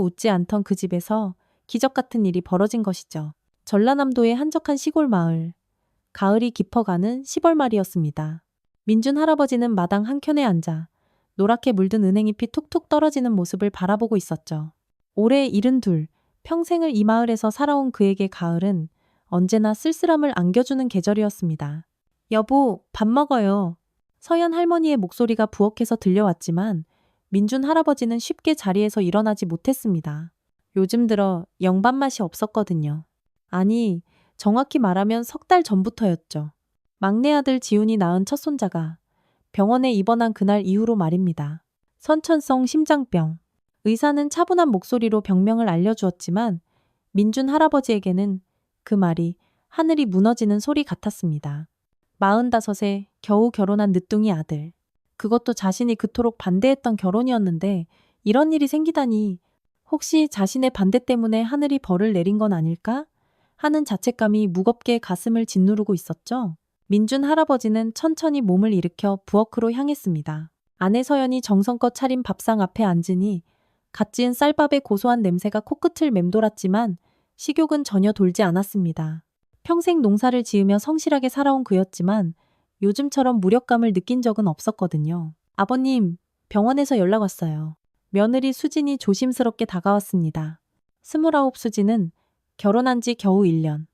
웃지 않던 그 집에서 기적 같은 일이 벌어진 것이죠. 전라남도의 한적한 시골 마을. 가을이 깊어가는 10월말이었습니다. 민준 할아버지는 마당 한켠에 앉아 노랗게 물든 은행잎이 툭툭 떨어지는 모습을 바라보고 있었죠. 올해 72, 평생을 이 마을에서 살아온 그에게 가을은 언제나 쓸쓸함을 안겨주는 계절이었습니다. 여보, 밥 먹어요. 서연 할머니의 목소리가 부엌에서 들려왔지만 민준 할아버지는 쉽게 자리에서 일어나지 못했습니다. 요즘 들어 영밥맛이 없었거든요. 아니, 정확히 말하면 석 달 전부터였죠. 막내 아들 지훈이 낳은 첫 손자가 병원에 입원한 그날 이후로 말입니다. 선천성 심장병. 의사는 차분한 목소리로 병명을 알려주었지만 민준 할아버지에게는 그 말이 하늘이 무너지는 소리 같았습니다. 45에 겨우 결혼한 늦둥이 아들. 그것도 자신이 그토록 반대했던 결혼이었는데 이런 일이 생기다니 혹시 자신의 반대 때문에 하늘이 벌을 내린 건 아닐까? 하는 자책감이 무겁게 가슴을 짓누르고 있었죠. 민준 할아버지는 천천히 몸을 일으켜 부엌으로 향했습니다. 아내 서연이 정성껏 차린 밥상 앞에 앉으니 갓 지은 쌀밥의 고소한 냄새가 코끝을 맴돌았지만 식욕은 전혀 돌지 않았습니다. 평생 농사를 지으며 성실하게 살아온 그였지만 요즘처럼 무력감을 느낀 적은 없었거든요. 아버님, 병원에서 연락 왔어요. 며느리 수진이 조심스럽게 다가왔습니다. 29 수진은 결혼한 지 겨우 1년.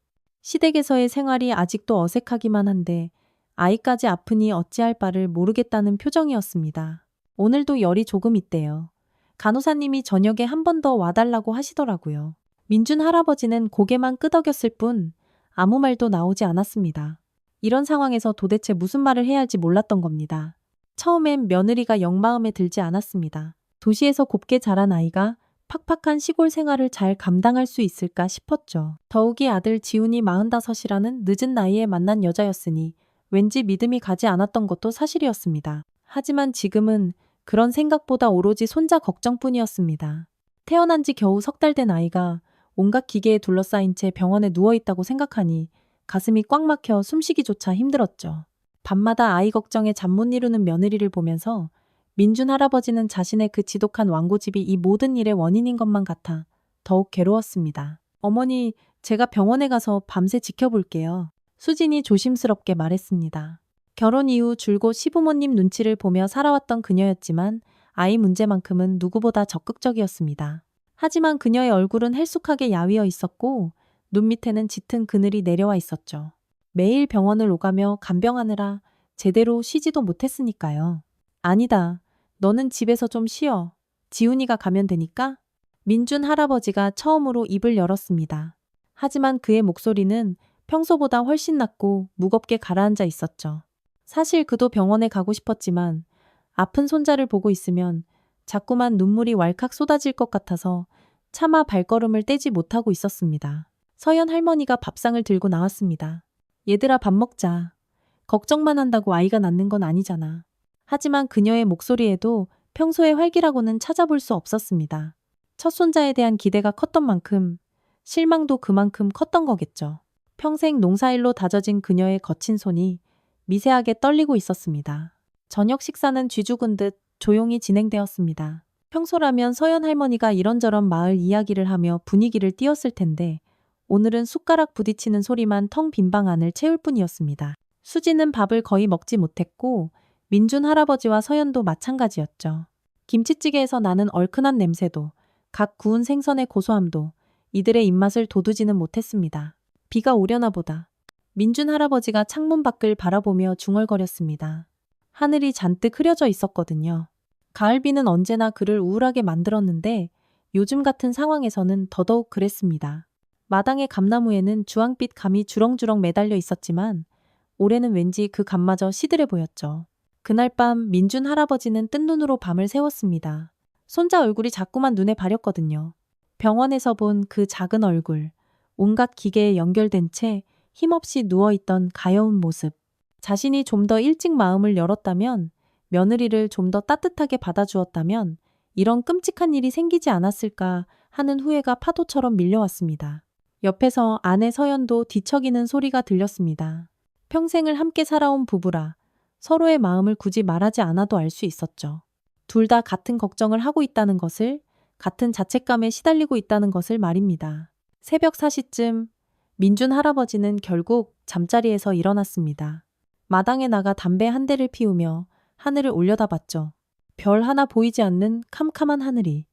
시댁에서의 생활이 아직도 어색하기만 한데 아이까지 아프니 어찌할 바를 모르겠다는 표정이었습니다. 오늘도 열이 조금 있대요. 간호사님이 저녁에 한 번 더 와달라고 하시더라고요. 민준 할아버지는 고개만 끄덕였을 뿐 아무 말도 나오지 않았습니다. 이런 상황에서 도대체 무슨 말을 해야 할지 몰랐던 겁니다. 처음엔 며느리가 영 마음에 들지 않았습니다. 도시에서 곱게 자란 아이가 팍팍한 시골 생활을 잘 감당할 수 있을까 싶었죠. 더욱이 아들 지훈이 45이라는 늦은 나이에 만난 여자였으니 왠지 믿음이 가지 않았던 것도 사실이었습니다. 하지만 지금은 그런 생각보다 오로지 손자 걱정뿐이었습니다. 태어난 지 겨우 석 달 된 아이가 온갖 기계에 둘러싸인 채 병원에 누워있다고 생각하니 가슴이 꽉 막혀 숨쉬기조차 힘들었죠. 밤마다 아이 걱정에 잠 못 이루는 며느리를 보면서 민준 할아버지는 자신의 그 지독한 완고집이 이 모든 일의 원인인 것만 같아 더욱 괴로웠습니다. 어머니, 제가 병원에 가서 밤새 지켜볼게요. 수진이 조심스럽게 말했습니다. 결혼 이후 줄곧 시부모님 눈치를 보며 살아왔던 그녀였지만 아이 문제만큼은 누구보다 적극적이었습니다. 하지만 그녀의 얼굴은 헬쑥하게 야위어 있었고 눈 밑에는 짙은 그늘이 내려와 있었죠. 매일 병원을 오가며 간병하느라 제대로 쉬지도 못했으니까요. 아니다. 너는 집에서 좀 쉬어. 지훈이가 가면 되니까? 민준 할아버지가 처음으로 입을 열었습니다. 하지만 그의 목소리는 평소보다 훨씬 낮고 무겁게 가라앉아 있었죠. 사실 그도 병원에 가고 싶었지만 아픈 손자를 보고 있으면 자꾸만 눈물이 왈칵 쏟아질 것 같아서 차마 발걸음을 떼지 못하고 있었습니다. 서연 할머니가 밥상을 들고 나왔습니다. 얘들아, 밥 먹자. 걱정만 한다고 아이가 낫는 건 아니잖아. 하지만 그녀의 목소리에도 평소의 활기라고는 찾아볼 수 없었습니다. 첫 손자에 대한 기대가 컸던 만큼 실망도 그만큼 컸던 거겠죠. 평생 농사일로 다져진 그녀의 거친 손이 미세하게 떨리고 있었습니다. 저녁 식사는 쥐죽은 듯 조용히 진행되었습니다. 평소라면 서연 할머니가 이런저런 마을 이야기를 하며 분위기를 띄웠을 텐데 오늘은 숟가락 부딪히는 소리만 텅 빈 방 안을 채울 뿐이었습니다. 수지는 밥을 거의 먹지 못했고 민준 할아버지와 서연도 마찬가지였죠. 김치찌개에서 나는 얼큰한 냄새도 각 구운 생선의 고소함도 이들의 입맛을 돋우지는 못했습니다. 비가 오려나 보다. 민준 할아버지가 창문 밖을 바라보며 중얼거렸습니다. 하늘이 잔뜩 흐려져 있었거든요. 가을비는 언제나 그를 우울하게 만들었는데 요즘 같은 상황에서는 더더욱 그랬습니다. 마당의 감나무에는 주황빛 감이 주렁주렁 매달려 있었지만 올해는 왠지 그 감마저 시들해 보였죠. 그날 밤 민준 할아버지는 뜬 눈으로 밤을 새웠습니다. 손자 얼굴이 자꾸만 눈에 바렸거든요. 병원에서 본 그 작은 얼굴, 온갖 기계에 연결된 채 힘없이 누워있던 가여운 모습. 자신이 좀 더 일찍 마음을 열었다면, 며느리를 좀 더 따뜻하게 받아주었다면 이런 끔찍한 일이 생기지 않았을까 하는 후회가 파도처럼 밀려왔습니다. 옆에서 아내 서연도 뒤척이는 소리가 들렸습니다. 평생을 함께 살아온 부부라 서로의 마음을 굳이 말하지 않아도 알 수 있었죠. 둘 다 같은 걱정을 하고 있다는 것을, 같은 자책감에 시달리고 있다는 것을 말입니다. 새벽 4시쯤 민준 할아버지는 결국 잠자리에서 일어났습니다. 마당에 나가 담배 한 대를 피우며 하늘을 올려다봤죠. 별 하나 보이지 않는 캄캄한 하늘이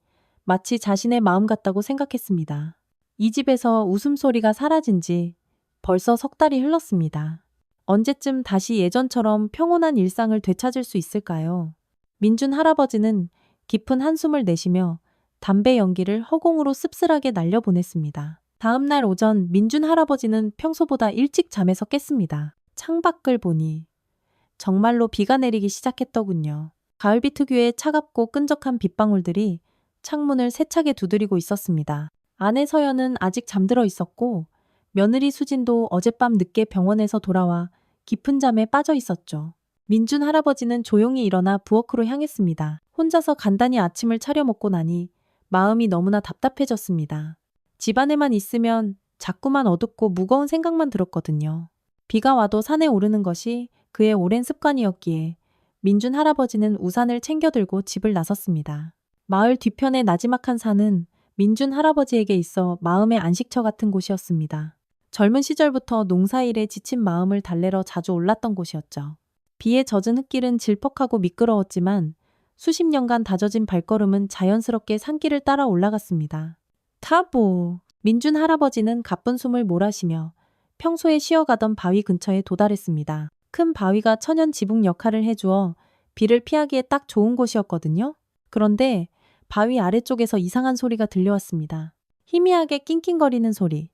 마치 자신의 마음 같다고 생각했습니다. 이 집에서 웃음소리가 사라진 지 벌써 석 달이 흘렀습니다. 언제쯤 다시 예전처럼 평온한 일상을 되찾을 수 있을까요? 민준 할아버지는 깊은 한숨을 내쉬며 담배 연기를 허공으로 씁쓸하게 날려보냈습니다. 다음 날 오전 민준 할아버지는 평소보다 일찍 잠에서 깼습니다. 창밖을 보니 정말로 비가 내리기 시작했더군요. 가을비 특유의 차갑고 끈적한 빗방울들이 창문을 세차게 두드리고 있었습니다. 아내 서연은 아직 잠들어 있었고 며느리 수진도 어젯밤 늦게 병원에서 돌아와 깊은 잠에 빠져 있었죠. 민준 할아버지는 조용히 일어나 부엌으로 향했습니다. 혼자서 간단히 아침을 차려 먹고 나니 마음이 너무나 답답해졌습니다. 집안에만 있으면 자꾸만 어둡고 무거운 생각만 들었거든요. 비가 와도 산에 오르는 것이 그의 오랜 습관이었기에 민준 할아버지는 우산을 챙겨 들고 집을 나섰습니다. 마을 뒤편의 나지막한 산은 민준 할아버지에게 있어 마음의 안식처 같은 곳이었습니다. 젊은 시절부터 농사일에 지친 마음을 달래러 자주 올랐던 곳이었죠. 비에 젖은 흙길은 질퍽하고 미끄러웠지만 수십 년간 다져진 발걸음은 자연스럽게 산길을 따라 올라갔습니다. 타보! 민준 할아버지는 가쁜 숨을 몰아쉬며 평소에 쉬어가던 바위 근처에 도달했습니다. 큰 바위가 천연 지붕 역할을 해주어 비를 피하기에 딱 좋은 곳이었거든요. 그런데 바위 아래쪽에서 이상한 소리가 들려왔습니다. 희미하게 낑낑거리는 소리.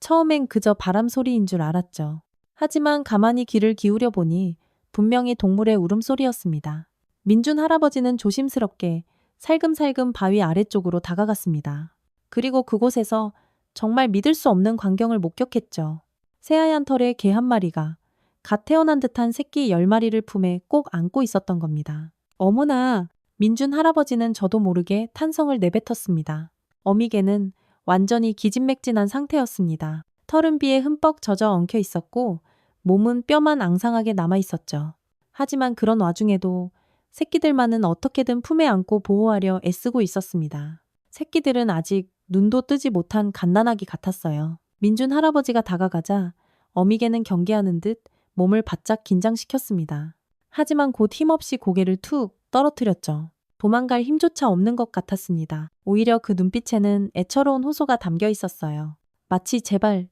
처음엔 그저 바람 소리인 줄 알았죠. 하지만 가만히 귀를 기울여 보니 분명히 동물의 울음소리였습니다. 민준 할아버지는 조심스럽게 살금살금 바위 아래쪽으로 다가갔습니다. 그리고 그곳에서 정말 믿을 수 없는 광경을 목격했죠. 새하얀 털의 개 한 마리가 갓 태어난 듯한 새끼 10마리를 품에 꼭 안고 있었던 겁니다. 어머나! 민준 할아버지는 저도 모르게 탄성을 내뱉었습니다. 어미개는 완전히 기진맥진한 상태였습니다. 털은 비에 흠뻑 젖어 엉켜 있었고 몸은 뼈만 앙상하게 남아 있었죠. 하지만 그런 와중에도 새끼들만은 어떻게든 품에 안고 보호하려 애쓰고 있었습니다. 새끼들은 아직 눈도 뜨지 못한 갓난아기 같았어요. 민준 할아버지가 다가가자 어미개는 경계하는 듯 몸을 바짝 긴장시켰습니다. 하지만 곧 힘없이 고개를 툭 떨어뜨렸죠. 도망갈 힘조차 없는 것 같았습니다. 오히려 그 눈빛에는 애처로운 호소가 담겨 있었어요. 마치 제발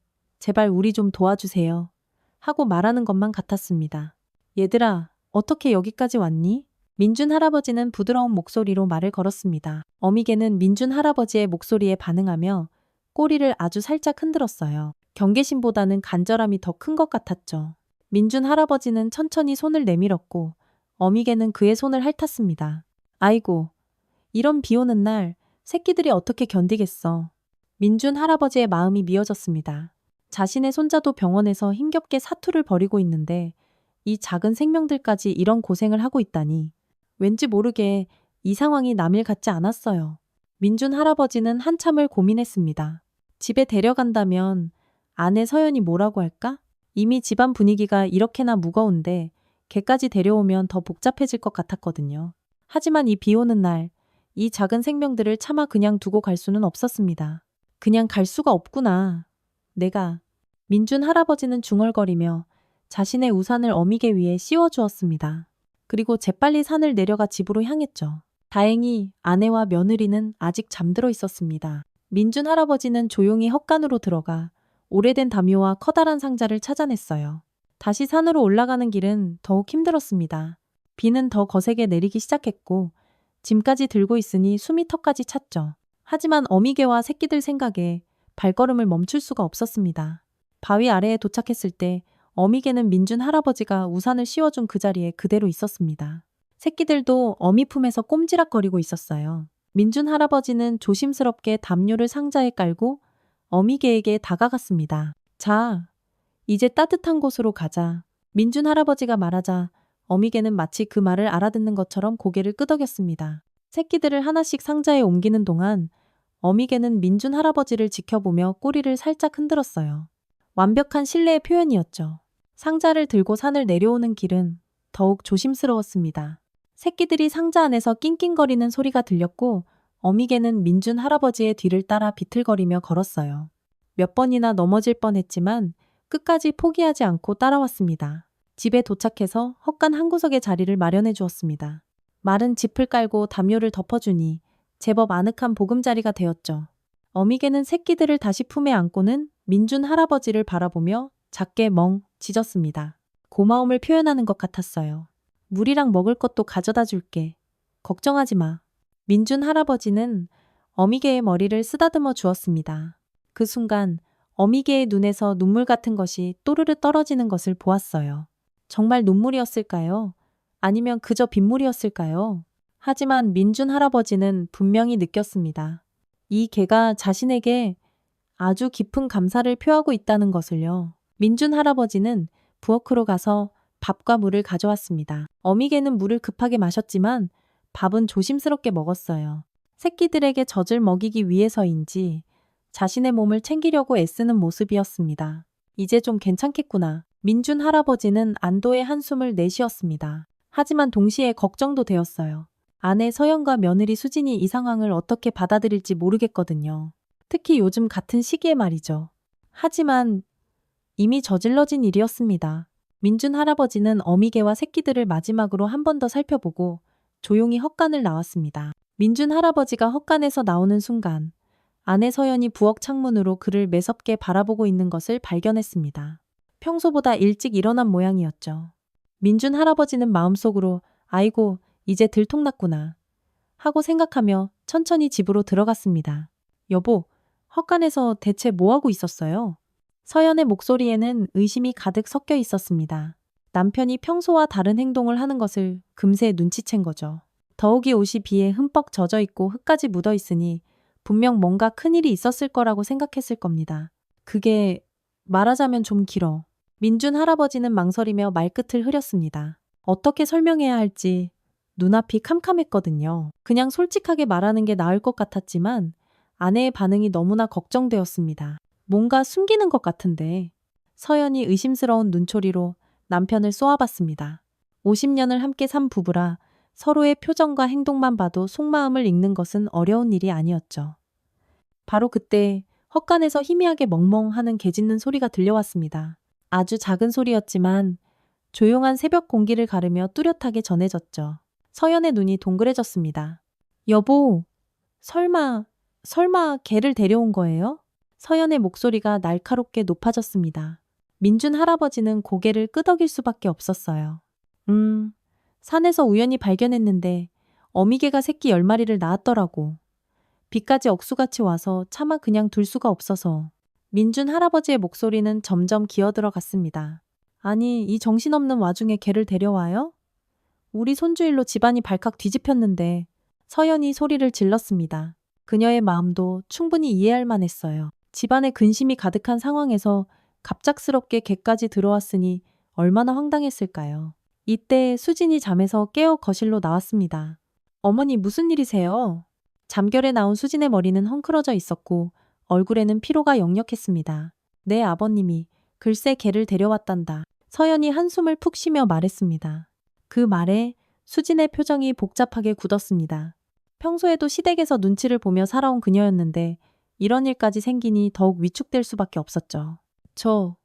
우리 좀 도와주세요 하고 말하는 것만 같았습니다. 얘들아, 어떻게 여기까지 왔니? 민준 할아버지는 부드러운 목소리로 말을 걸었습니다. 어미개는 민준 할아버지의 목소리에 반응하며 꼬리를 아주 살짝 흔들었어요. 경계심보다는 간절함이 더 큰 것 같았죠. 민준 할아버지는 천천히 손을 내밀었고 어미개는 그의 손을 핥았습니다. 아이고, 이런 비 오는 날 새끼들이 어떻게 견디겠어. 민준 할아버지의 마음이 미어졌습니다. 자신의 손자도 병원에서 힘겹게 사투를 벌이고 있는데 이 작은 생명들까지 이런 고생을 하고 있다니. 왠지 모르게 이 상황이 남일 같지 않았어요. 민준 할아버지는 한참을 고민했습니다. 집에 데려간다면 아내 서연이 뭐라고 할까? 이미 집안 분위기가 이렇게나 무거운데 걔까지 데려오면 더 복잡해질 것 같았거든요. 하지만 이 비 오는 날, 이 작은 생명들을 차마 그냥 두고 갈 수는 없었습니다. 그냥 갈 수가 없구나. 내가. 민준 할아버지는 중얼거리며 자신의 우산을 어미개 위에 씌워주었습니다. 그리고 재빨리 산을 내려가 집으로 향했죠. 다행히 아내와 며느리는 아직 잠들어 있었습니다. 민준 할아버지는 조용히 헛간으로 들어가 오래된 담요와 커다란 상자를 찾아냈어요. 다시 산으로 올라가는 길은 더욱 힘들었습니다. 비는 더 거세게 내리기 시작했고 짐까지 들고 있으니 숨이 턱까지 찼죠. 하지만 어미개와 새끼들 생각에 발걸음을 멈출 수가 없었습니다. 바위 아래에 도착했을 때 어미개는 민준 할아버지가 우산을 씌워준 그 자리에 그대로 있었습니다. 새끼들도 어미 품에서 꼼지락거리고 있었어요. 민준 할아버지는 조심스럽게 담요를 상자에 깔고 어미개에게 다가갔습니다. 자, 이제 따뜻한 곳으로 가자. 민준 할아버지가 말하자 어미개는 마치 그 말을 알아듣는 것처럼 고개를 끄덕였습니다. 새끼들을 하나씩 상자에 옮기는 동안 어미개는 민준 할아버지를 지켜보며 꼬리를 살짝 흔들었어요. 완벽한 신뢰의 표현이었죠. 상자를 들고 산을 내려오는 길은 더욱 조심스러웠습니다. 새끼들이 상자 안에서 낑낑거리는 소리가 들렸고 어미개는 민준 할아버지의 뒤를 따라 비틀거리며 걸었어요. 몇 번이나 넘어질 뻔했지만 끝까지 포기하지 않고 따라왔습니다. 집에 도착해서 헛간 한 구석에 자리를 마련해 주었습니다. 마른 짚을 깔고 담요를 덮어주니 제법 아늑한 보금자리가 되었죠. 어미개는 새끼들을 다시 품에 안고는 민준 할아버지를 바라보며 작게 멍 짖었습니다. 고마움을 표현하는 것 같았어요. 물이랑 먹을 것도 가져다 줄게. 걱정하지 마. 민준 할아버지는 어미개의 머리를 쓰다듬어 주었습니다. 그 순간 어미개의 눈에서 눈물 같은 것이 또르르 떨어지는 것을 보았어요. 정말 눈물이었을까요? 아니면 그저 빗물이었을까요? 하지만 민준 할아버지는 분명히 느꼈습니다. 이 개가 자신에게 아주 깊은 감사를 표하고 있다는 것을요. 민준 할아버지는 부엌으로 가서 밥과 물을 가져왔습니다. 어미개는 물을 급하게 마셨지만 밥은 조심스럽게 먹었어요. 새끼들에게 젖을 먹이기 위해서인지 자신의 몸을 챙기려고 애쓰는 모습이었습니다. 이제 좀 괜찮겠구나. 민준 할아버지는 안도의 한숨을 내쉬었습니다. 하지만 동시에 걱정도 되었어요. 아내 서연과 며느리 수진이 이 상황을 어떻게 받아들일지 모르겠거든요. 특히 요즘 같은 시기에 말이죠. 하지만 이미 저질러진 일이었습니다. 민준 할아버지는 어미개와 새끼들을 마지막으로 한 번 더 살펴보고 조용히 헛간을 나왔습니다. 민준 할아버지가 헛간에서 나오는 순간 아내 서연이 부엌 창문으로 그를 매섭게 바라보고 있는 것을 발견했습니다. 평소보다 일찍 일어난 모양이었죠. 민준 할아버지는 마음속으로 아이고 이제 들통났구나 하고 생각하며 천천히 집으로 들어갔습니다. 여보, 헛간에서 대체 뭐하고 있었어요? 서연의 목소리에는 의심이 가득 섞여 있었습니다. 남편이 평소와 다른 행동을 하는 것을 금세 눈치챈 거죠. 더욱이 옷이 비에 흠뻑 젖어 있고 흙까지 묻어 있으니 분명 뭔가 큰일이 있었을 거라고 생각했을 겁니다. 그게 말하자면 좀 길어. 민준 할아버지는 망설이며 말끝을 흐렸습니다. 어떻게 설명해야 할지 눈앞이 캄캄했거든요. 그냥 솔직하게 말하는 게 나을 것 같았지만 아내의 반응이 너무나 걱정되었습니다. 뭔가 숨기는 것 같은데. 서연이 의심스러운 눈초리로 남편을 쏘아봤습니다. 50년을 함께 산 부부라 서로의 표정과 행동만 봐도 속마음을 읽는 것은 어려운 일이 아니었죠. 바로 그때 헛간에서 희미하게 멍멍하는 개 짖는 소리가 들려왔습니다. 아주 작은 소리였지만 조용한 새벽 공기를 가르며 뚜렷하게 전해졌죠. 서연의 눈이 동그래졌습니다. 여보, 설마 개를 데려온 거예요? 서연의 목소리가 날카롭게 높아졌습니다. 민준 할아버지는 고개를 끄덕일 수밖에 없었어요. 산에서 우연히 발견했는데 어미개가 새끼 10마리를 낳았더라고. 비까지 억수같이 와서 차마 그냥 둘 수가 없어서. 민준 할아버지의 목소리는 점점 기어들어갔습니다. 아니, 이 정신없는 와중에 개를 데려와요? 우리 손주일로 집안이 발칵 뒤집혔는데. 서연이 소리를 질렀습니다. 그녀의 마음도 충분히 이해할 만했어요. 집안에 근심이 가득한 상황에서 갑작스럽게 개까지 들어왔으니 얼마나 황당했을까요. 이때 수진이 잠에서 깨어 거실로 나왔습니다. 어머니 무슨 일이세요? 잠결에 나온 수진의 머리는 헝클어져 있었고 얼굴에는 피로가 역력했습니다. 내 아버님이 글쎄 개를 데려왔단다. 서연이 한숨을 푹 쉬며 말했습니다. 그 말에 수진의 표정이 복잡하게 굳었습니다. 평소에도 시댁에서 눈치를 보며 살아온 그녀였는데 이런 일까지 생기니 더욱 위축될 수밖에 없었죠. 저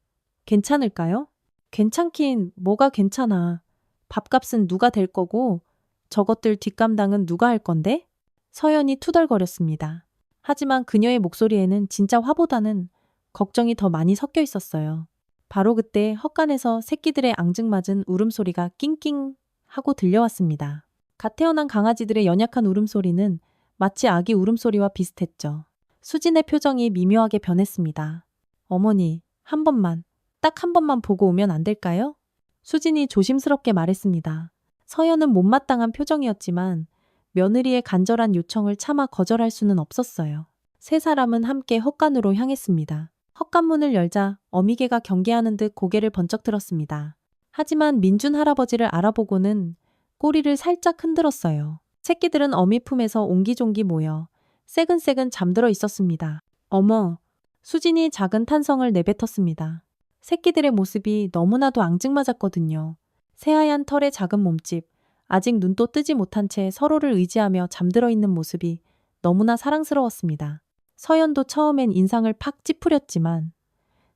괜찮을까요? 괜찮긴 뭐가 괜찮아. 밥값은 누가 댈 거고 저것들 뒷감당은 누가 할 건데? 서연이 투덜거렸습니다. 하지만 그녀의 목소리에는 진짜 화보다는 걱정이 더 많이 섞여 있었어요. 바로 그때 헛간에서 새끼들의 앙증맞은 울음소리가 낑낑 하고 들려왔습니다. 갓 태어난 강아지들의 연약한 울음소리는 마치 아기 울음소리와 비슷했죠. 수진의 표정이 미묘하게 변했습니다. 어머니, 한 번만, 딱 한 번만 보고 오면 안 될까요? 수진이 조심스럽게 말했습니다. 서연은 못마땅한 표정이었지만 며느리의 간절한 요청을 차마 거절할 수는 없었어요. 세 사람은 함께 헛간으로 향했습니다. 헛간문을 열자 어미개가 경계하는 듯 고개를 번쩍 들었습니다. 하지만 민준 할아버지를 알아보고는 꼬리를 살짝 흔들었어요. 새끼들은 어미 품에서 옹기종기 모여 새근새근 잠들어 있었습니다. 어머, 수진이 작은 탄성을 내뱉었습니다. 새끼들의 모습이 너무나도 앙증맞았거든요. 새하얀 털의 작은 몸집, 아직 눈도 뜨지 못한 채 서로를 의지하며 잠들어 있는 모습이 너무나 사랑스러웠습니다. 서연도 처음엔 인상을 팍 찌푸렸지만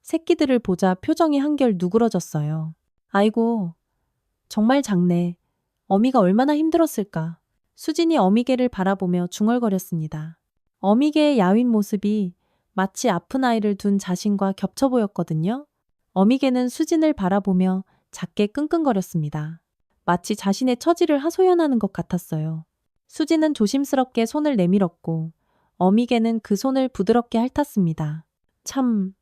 새끼들을 보자 표정이 한결 누그러졌어요. 아이고, 정말 작네. 어미가 얼마나 힘들었을까. 수진이 어미개를 바라보며 중얼거렸습니다. 어미개의 야윈 모습이 마치 아픈 아이를 둔 자신과 겹쳐 보였거든요. 어미개는 수진을 바라보며 작게 끙끙거렸습니다. 마치 자신의 처지를 하소연하는 것 같았어요. 수진은 조심스럽게 손을 내밀었고 어미개는 그 손을 부드럽게 핥았습니다. 참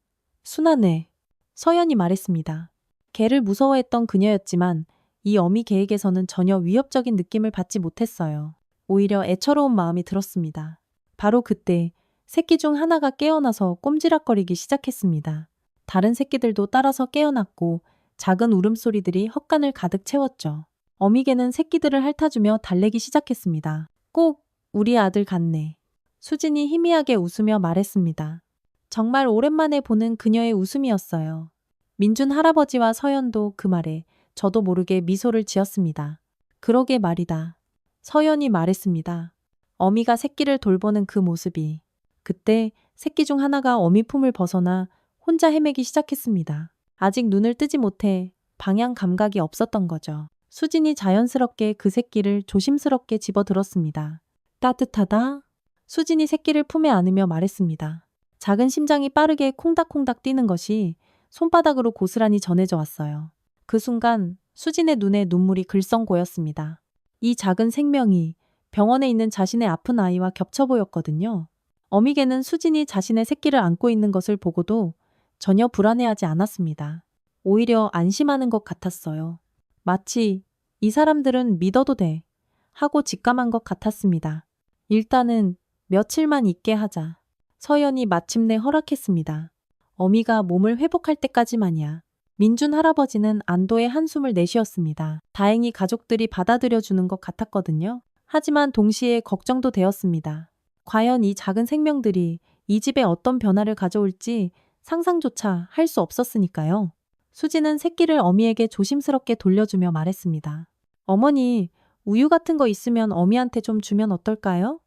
순하네. 서연이 말했습니다. 개를 무서워했던 그녀였지만 이 어미개에게서는 전혀 위협적인 느낌을 받지 못했어요. 오히려 애처로운 마음이 들었습니다. 바로 그때 새끼 중 하나가 깨어나서 꼼지락거리기 시작했습니다. 다른 새끼들도 따라서 깨어났고 작은 울음소리들이 헛간을 가득 채웠죠. 어미개는 새끼들을 핥아주며 달래기 시작했습니다. 꼭 우리 아들 같네. 수진이 희미하게 웃으며 말했습니다. 정말 오랜만에 보는 그녀의 웃음이었어요. 민준 할아버지와 서연도 그 말에 저도 모르게 미소를 지었습니다. 그러게 말이다. 서연이 말했습니다. 어미가 새끼를 돌보는 그 모습이. 그때 새끼 중 하나가 어미 품을 벗어나 혼자 헤매기 시작했습니다. 아직 눈을 뜨지 못해 방향 감각이 없었던 거죠. 수진이 자연스럽게 그 새끼를 조심스럽게 집어들었습니다. 따뜻하다. 수진이 새끼를 품에 안으며 말했습니다. 작은 심장이 빠르게 콩닥콩닥 뛰는 것이 손바닥으로 고스란히 전해져 왔어요. 그 순간 수진의 눈에 눈물이 글썽 고였습니다. 이 작은 생명이 병원에 있는 자신의 아픈 아이와 겹쳐 보였거든요. 어미개는 수진이 자신의 새끼를 안고 있는 것을 보고도 전혀 불안해하지 않았습니다. 오히려 안심하는 것 같았어요. 마치 이 사람들은 믿어도 돼 하고 직감한 것 같았습니다. 일단은 며칠만 있게 하자. 서연이 마침내 허락했습니다. 어미가 몸을 회복할 때까지만이야. 민준 할아버지는 안도의 한숨을 내쉬었습니다. 다행히 가족들이 받아들여 주는 것 같았거든요. 하지만 동시에 걱정도 되었습니다. 과연 이 작은 생명들이 이 집에 어떤 변화를 가져올지 상상조차 할 수 없었으니까요. 수지는 새끼를 어미에게 조심스럽게 돌려주며 말했습니다. 어머니, 우유 같은 거 있으면 어미한테 좀 주면 어떨까요?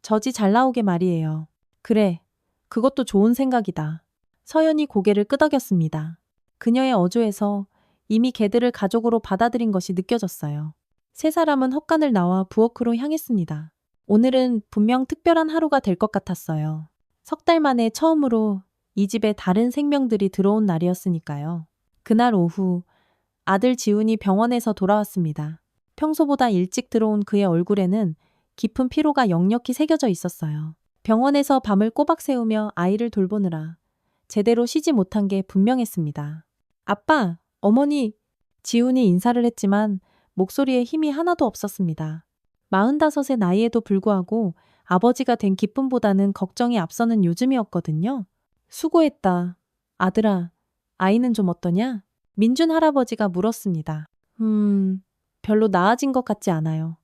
젖이 잘 나오게 말이에요. 그래, 그것도 좋은 생각이다. 서연이 고개를 끄덕였습니다. 그녀의 어조에서 이미 개들을 가족으로 받아들인 것이 느껴졌어요. 세 사람은 헛간을 나와 부엌으로 향했습니다. 오늘은 분명 특별한 하루가 될 것 같았어요. 석 달 만에 처음으로 이 집에 다른 생명들이 들어온 날이었으니까요. 그날 오후 아들 지훈이 병원에서 돌아왔습니다. 평소보다 일찍 들어온 그의 얼굴에는 깊은 피로가 역력히 새겨져 있었어요. 병원에서 밤을 꼬박 새우며 아이를 돌보느라 제대로 쉬지 못한 게 분명했습니다. 아빠, 어머니, 지훈이 인사를 했지만 목소리에 힘이 하나도 없었습니다. 45의 나이에도 불구하고 아버지가 된 기쁨보다는 걱정이 앞서는 요즘이었거든요. 수고했다. 아들아, 아이는 좀 어떠냐? 민준 할아버지가 물었습니다. 별로 나아진 것 같지 않아요.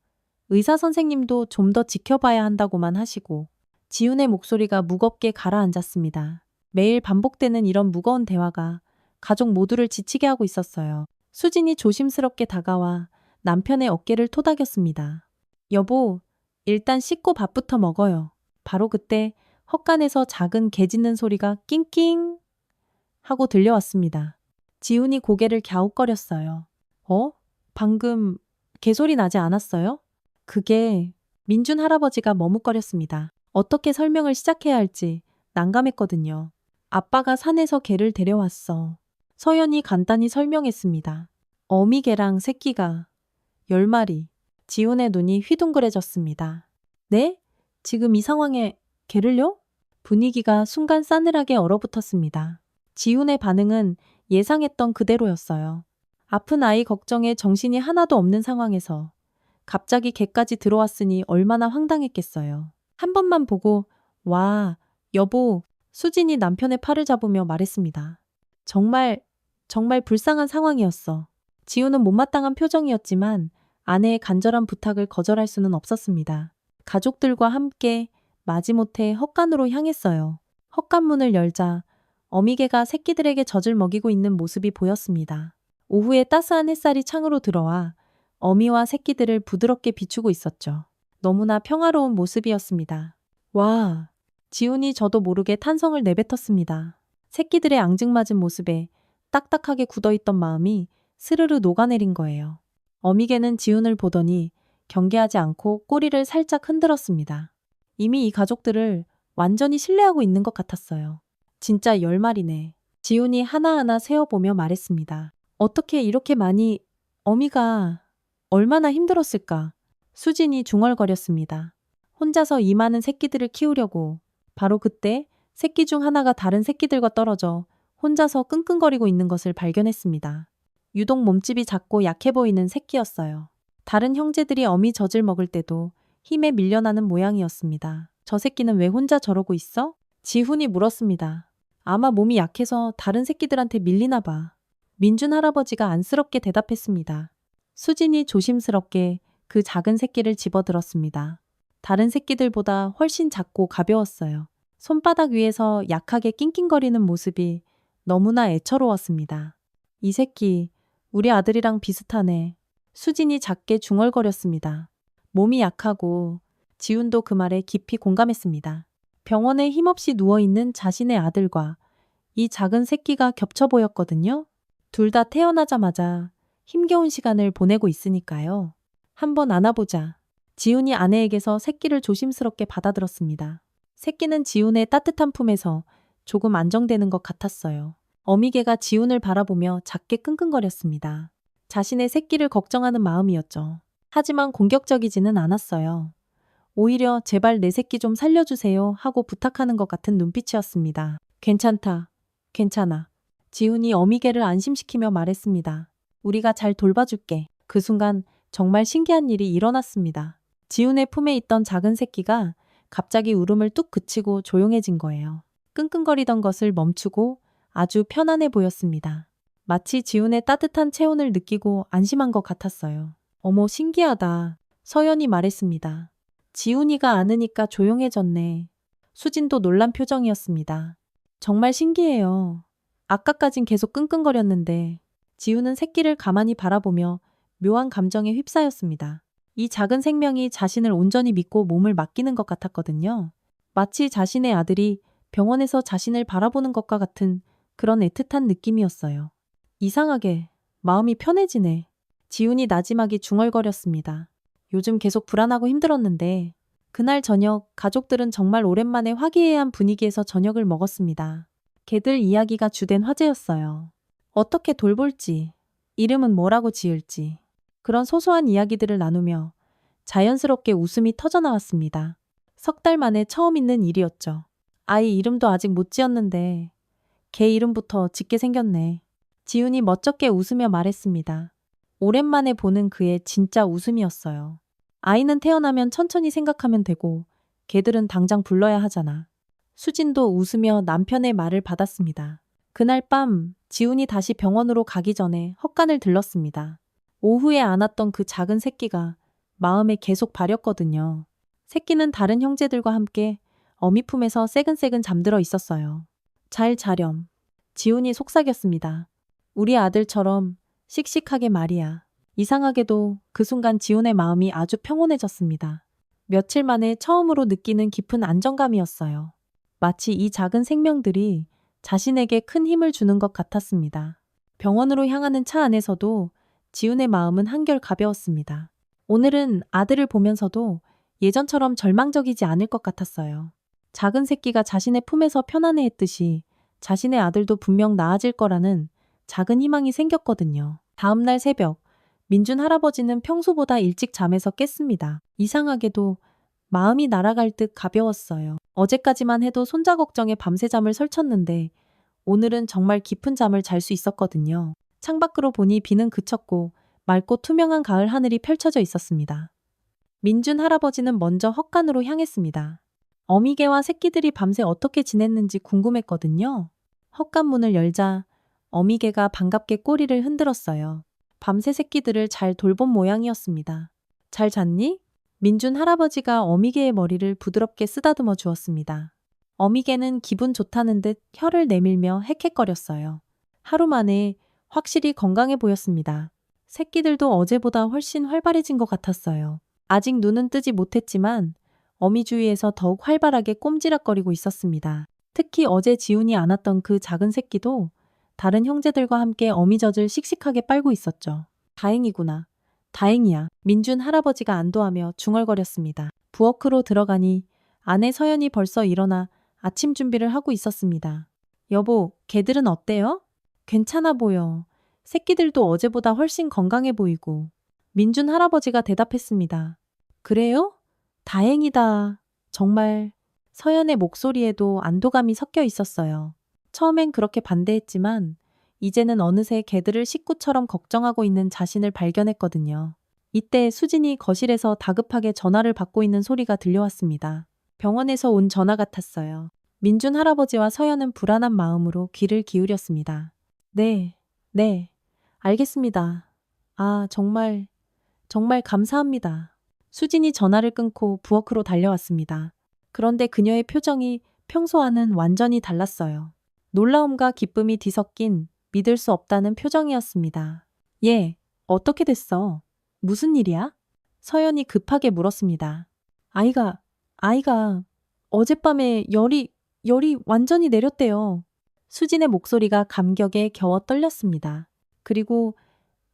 의사 선생님도 좀 더 지켜봐야 한다고만 하시고. 지훈의 목소리가 무겁게 가라앉았습니다. 매일 반복되는 이런 무거운 대화가 가족 모두를 지치게 하고 있었어요. 수진이 조심스럽게 다가와 남편의 어깨를 토닥였습니다. 여보, 일단 씻고 밥부터 먹어요. 바로 그때 헛간에서 작은 개 짖는 소리가 낑낑 하고 들려왔습니다. 지훈이 고개를 갸웃거렸어요. 방금 개소리 나지 않았어요? 그게 민준 할아버지가 머뭇거렸습니다. 어떻게 설명을 시작해야 할지 난감했거든요. 아빠가 산에서 개를 데려왔어. 서연이 간단히 설명했습니다. 어미개랑 새끼가 10마리. 지훈의 눈이 휘둥그레졌습니다. 네? 지금 이 상황에 개를요? 분위기가 순간 싸늘하게 얼어붙었습니다. 지훈의 반응은 예상했던 그대로였어요. 아픈 아이 걱정에 정신이 하나도 없는 상황에서 갑자기 개까지 들어왔으니 얼마나 황당했겠어요. 한 번만 보고 와, 여보, 수진이 남편의 팔을 잡으며 말했습니다. 정말 불쌍한 상황이었어. 지훈은 못마땅한 표정이었지만 아내의 간절한 부탁을 거절할 수는 없었습니다. 가족들과 함께 마지못해 헛간으로 향했어요. 헛간 문을 열자 어미개가 새끼들에게 젖을 먹이고 있는 모습이 보였습니다. 오후에 따스한 햇살이 창으로 들어와 어미와 새끼들을 부드럽게 비추고 있었죠. 너무나 평화로운 모습이었습니다. 와. 지훈이 저도 모르게 탄성을 내뱉었습니다. 새끼들의 앙증맞은 모습에 딱딱하게 굳어있던 마음이 스르르 녹아내린 거예요. 어미개는 지훈을 보더니 경계하지 않고 꼬리를 살짝 흔들었습니다. 이미 이 가족들을 완전히 신뢰하고 있는 것 같았어요. 진짜 10마리네. 지훈이 하나하나 세어보며 말했습니다. 어떻게 이렇게 많이, 어미가 얼마나 힘들었을까? 수진이 중얼거렸습니다. 혼자서 이 많은 새끼들을 키우려고. 바로 그때 새끼 중 하나가 다른 새끼들과 떨어져 혼자서 끙끙거리고 있는 것을 발견했습니다. 유독 몸집이 작고 약해 보이는 새끼였어요. 다른 형제들이 어미 젖을 먹을 때도 힘에 밀려나는 모양이었습니다. 저 새끼는 왜 혼자 저러고 있어? 지훈이 물었습니다. 아마 몸이 약해서 다른 새끼들한테 밀리나 봐. 민준 할아버지가 안쓰럽게 대답했습니다. 수진이 조심스럽게 그 작은 새끼를 집어들었습니다. 다른 새끼들보다 훨씬 작고 가벼웠어요. 손바닥 위에서 약하게 낑낑거리는 모습이 너무나 애처로웠습니다. 이 새끼, 우리 아들이랑 비슷하네. 수진이 작게 중얼거렸습니다. 몸이 약하고 지훈도 그 말에 깊이 공감했습니다. 병원에 힘없이 누워있는 자신의 아들과 이 작은 새끼가 겹쳐 보였거든요. 둘 다 태어나자마자 힘겨운 시간을 보내고 있으니까요. 한번 안아보자. 지훈이 아내에게서 새끼를 조심스럽게 받아들었습니다. 새끼는 지훈의 따뜻한 품에서 조금 안정되는 것 같았어요. 어미개가 지훈을 바라보며 작게 끙끙거렸습니다. 자신의 새끼를 걱정하는 마음이었죠. 하지만 공격적이지는 않았어요. 오히려 제발 내 새끼 좀 살려주세요 하고 부탁하는 것 같은 눈빛이었습니다. 괜찮다. 괜찮아. 지훈이 어미개를 안심시키며 말했습니다. 우리가 잘 돌봐줄게. 그 순간 정말 신기한 일이 일어났습니다. 지훈의 품에 있던 작은 새끼가 갑자기 울음을 뚝 그치고 조용해진 거예요. 끙끙거리던 것을 멈추고 아주 편안해 보였습니다. 마치 지훈의 따뜻한 체온을 느끼고 안심한 것 같았어요. 어머, 신기하다. 서연이 말했습니다. 지훈이가 안으니까 조용해졌네. 수진도 놀란 표정이었습니다. 정말 신기해요. 아까까진 계속 끙끙거렸는데 지훈은 새끼를 가만히 바라보며 묘한 감정에 휩싸였습니다. 이 작은 생명이 자신을 온전히 믿고 몸을 맡기는 것 같았거든요. 마치 자신의 아들이 병원에서 자신을 바라보는 것과 같은 그런 애틋한 느낌이었어요. 이상하게 마음이 편해지네. 지훈이 나지막이 중얼거렸습니다. 요즘 계속 불안하고 힘들었는데 그날 저녁 가족들은 정말 오랜만에 화기애애한 분위기에서 저녁을 먹었습니다. 개들 이야기가 주된 화제였어요. 어떻게 돌볼지, 이름은 뭐라고 지을지, 그런 소소한 이야기들을 나누며 자연스럽게 웃음이 터져나왔습니다. 석 달 만에 처음 있는 일이었죠. 아이 이름도 아직 못 지었는데 개 이름부터 짓게 생겼네. 지훈이 멋쩍게 웃으며 말했습니다. 오랜만에 보는 그의 진짜 웃음이었어요. 아이는 태어나면 천천히 생각하면 되고 개들은 당장 불러야 하잖아. 수진도 웃으며 남편의 말을 받았습니다. 그날 밤 지훈이 다시 병원으로 가기 전에 헛간을 들렀습니다. 오후에 안았던 그 작은 새끼가 마음에 계속 발였거든요. 새끼는 다른 형제들과 함께 어미 품에서 새근새근 잠들어 있었어요. 잘 자렴. 지훈이 속삭였습니다. 우리 아들처럼 씩씩하게 말이야. 이상하게도 그 순간 지훈의 마음이 아주 평온해졌습니다. 며칠 만에 처음으로 느끼는 깊은 안정감이었어요. 마치 이 작은 생명들이 자신에게 큰 힘을 주는 것 같았습니다. 병원으로 향하는 차 안에서도 지훈의 마음은 한결 가벼웠습니다. 오늘은 아들을 보면서도 예전처럼 절망적이지 않을 것 같았어요. 작은 새끼가 자신의 품에서 편안해했듯이 자신의 아들도 분명 나아질 거라는 작은 희망이 생겼거든요. 다음 날 새벽, 민준 할아버지는 평소보다 일찍 잠에서 깼습니다. 이상하게도 마음이 날아갈 듯 가벼웠어요. 어제까지만 해도 손자 걱정에 밤새 잠을 설쳤는데 오늘은 정말 깊은 잠을 잘 수 있었거든요. 창밖으로 보니 비는 그쳤고 맑고 투명한 가을 하늘이 펼쳐져 있었습니다. 민준 할아버지는 먼저 헛간으로 향했습니다. 어미개와 새끼들이 밤새 어떻게 지냈는지 궁금했거든요. 헛간 문을 열자 어미개가 반갑게 꼬리를 흔들었어요. 밤새 새끼들을 잘 돌본 모양이었습니다. 잘 잤니? 민준 할아버지가 어미개의 머리를 부드럽게 쓰다듬어 주었습니다. 어미개는 기분 좋다는 듯 혀를 내밀며 헥헥거렸어요. 하루 만에 확실히 건강해 보였습니다. 새끼들도 어제보다 훨씬 활발해진 것 같았어요. 아직 눈은 뜨지 못했지만 어미 주위에서 더욱 활발하게 꼼지락거리고 있었습니다. 특히 어제 지훈이 안았던 그 작은 새끼도 다른 형제들과 함께 어미젖을 씩씩하게 빨고 있었죠. 다행이구나. 다행이야. 민준 할아버지가 안도하며 중얼거렸습니다. 부엌으로 들어가니 아내 서연이 벌써 일어나 아침 준비를 하고 있었습니다. 여보, 개들은 어때요? 괜찮아 보여. 새끼들도 어제보다 훨씬 건강해 보이고. 민준 할아버지가 대답했습니다. 그래요? 다행이다. 정말. 서연의 목소리에도 안도감이 섞여 있었어요. 처음엔 그렇게 반대했지만 이제는 어느새 개들을 식구처럼 걱정하고 있는 자신을 발견했거든요. 이때 수진이 거실에서 다급하게 전화를 받고 있는 소리가 들려왔습니다. 병원에서 온 전화 같았어요. 민준 할아버지와 서연은 불안한 마음으로 귀를 기울였습니다. 네, 알겠습니다. 아, 정말 감사합니다. 수진이 전화를 끊고 부엌으로 달려왔습니다. 그런데 그녀의 표정이 평소와는 완전히 달랐어요. 놀라움과 기쁨이 뒤섞인 믿을 수 없다는 표정이었습니다. 얘, 어떻게 됐어? 무슨 일이야? 서연이 급하게 물었습니다. 아이가 어젯밤에 열이 완전히 내렸대요. 수진의 목소리가 감격에 겨워 떨렸습니다. 그리고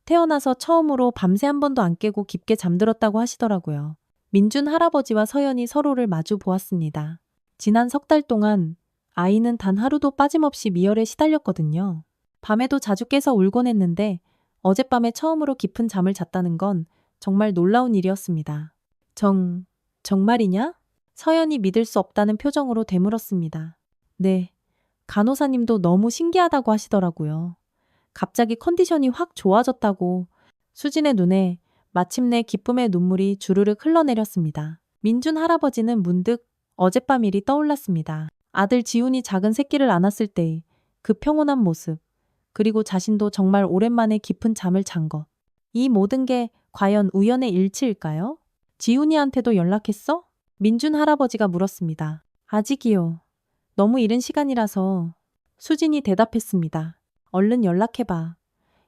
태어나서 처음으로 밤새 한 번도 안 깨고 깊게 잠들었다고 하시더라고요. 민준 할아버지와 서연이 서로를 마주 보았습니다. 지난 석 달 동안 아이는 단 하루도 빠짐없이 미열에 시달렸거든요. 밤에도 자주 깨서 울곤 했는데 어젯밤에 처음으로 깊은 잠을 잤다는 건 정말 놀라운 일이었습니다. 정말이냐? 서연이 믿을 수 없다는 표정으로 되물었습니다. 네, 간호사님도 너무 신기하다고 하시더라고요. 갑자기 컨디션이 확 좋아졌다고. 수진의 눈에 마침내 기쁨의 눈물이 주르륵 흘러내렸습니다. 민준 할아버지는 문득 어젯밤 일이 떠올랐습니다. 아들 지훈이 작은 새끼를 안았을 때의 그 평온한 모습, 그리고 자신도 정말 오랜만에 깊은 잠을 잔 것. 이 모든 게 과연 우연의 일치일까요? 지훈이한테도 연락했어? 민준 할아버지가 물었습니다. 아직이요. 너무 이른 시간이라서. 수진이 대답했습니다. 얼른 연락해봐.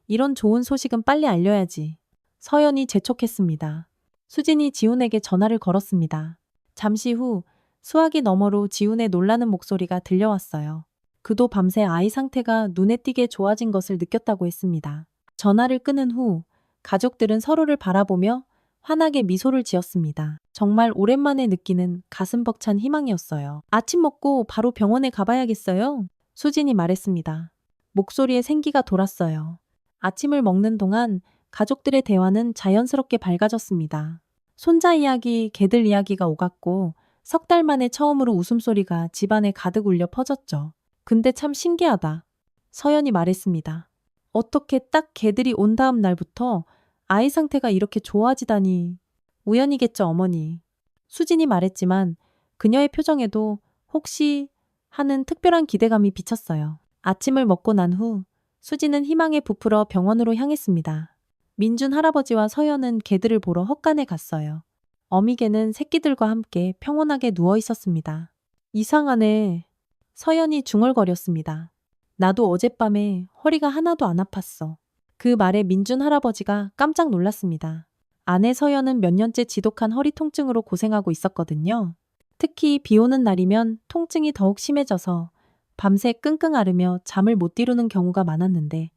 이런 좋은 소식은 빨리 알려야지. 서연이 재촉했습니다. 수진이 지훈에게 전화를 걸었습니다. 잠시 후 수화기 너머로 지훈의 놀라는 목소리가 들려왔어요. 그도 밤새 아이 상태가 눈에 띄게 좋아진 것을 느꼈다고 했습니다. 전화를 끊은 후 가족들은 서로를 바라보며 환하게 미소를 지었습니다. 정말 오랜만에 느끼는 가슴 벅찬 희망이었어요. 아침 먹고 바로 병원에 가봐야겠어요. 수진이 말했습니다. 목소리에 생기가 돌았어요. 아침을 먹는 동안 가족들의 대화는 자연스럽게 밝아졌습니다. 손자 이야기, 개들 이야기가 오갔고 석 달 만에 처음으로 웃음소리가 집안에 가득 울려 퍼졌죠. 근데 참 신기하다. 서연이 말했습니다. 어떻게 딱 개들이 온 다음 날부터 아이 상태가 이렇게 좋아지다니. 우연이겠죠, 어머니. 수진이 말했지만 그녀의 표정에도 혹시 하는 특별한 기대감이 비쳤어요. 아침을 먹고 난 후 수진은 희망에 부풀어 병원으로 향했습니다. 민준 할아버지와 서연은 개들을 보러 헛간에 갔어요. 어미개는 새끼들과 함께 평온하게 누워 있었습니다. 이상하네. 서연이 중얼거렸습니다. 나도 어젯밤에 허리가 하나도 안 아팠어. 그 말에 민준 할아버지가 깜짝 놀랐습니다. 아내 서연은 몇 년째 지독한 허리 통증으로 고생하고 있었거든요. 특히 비 오는 날이면 통증이 더욱 심해져서 밤새 끙끙 앓으며 잠을 못 이루는 경우가 많았는데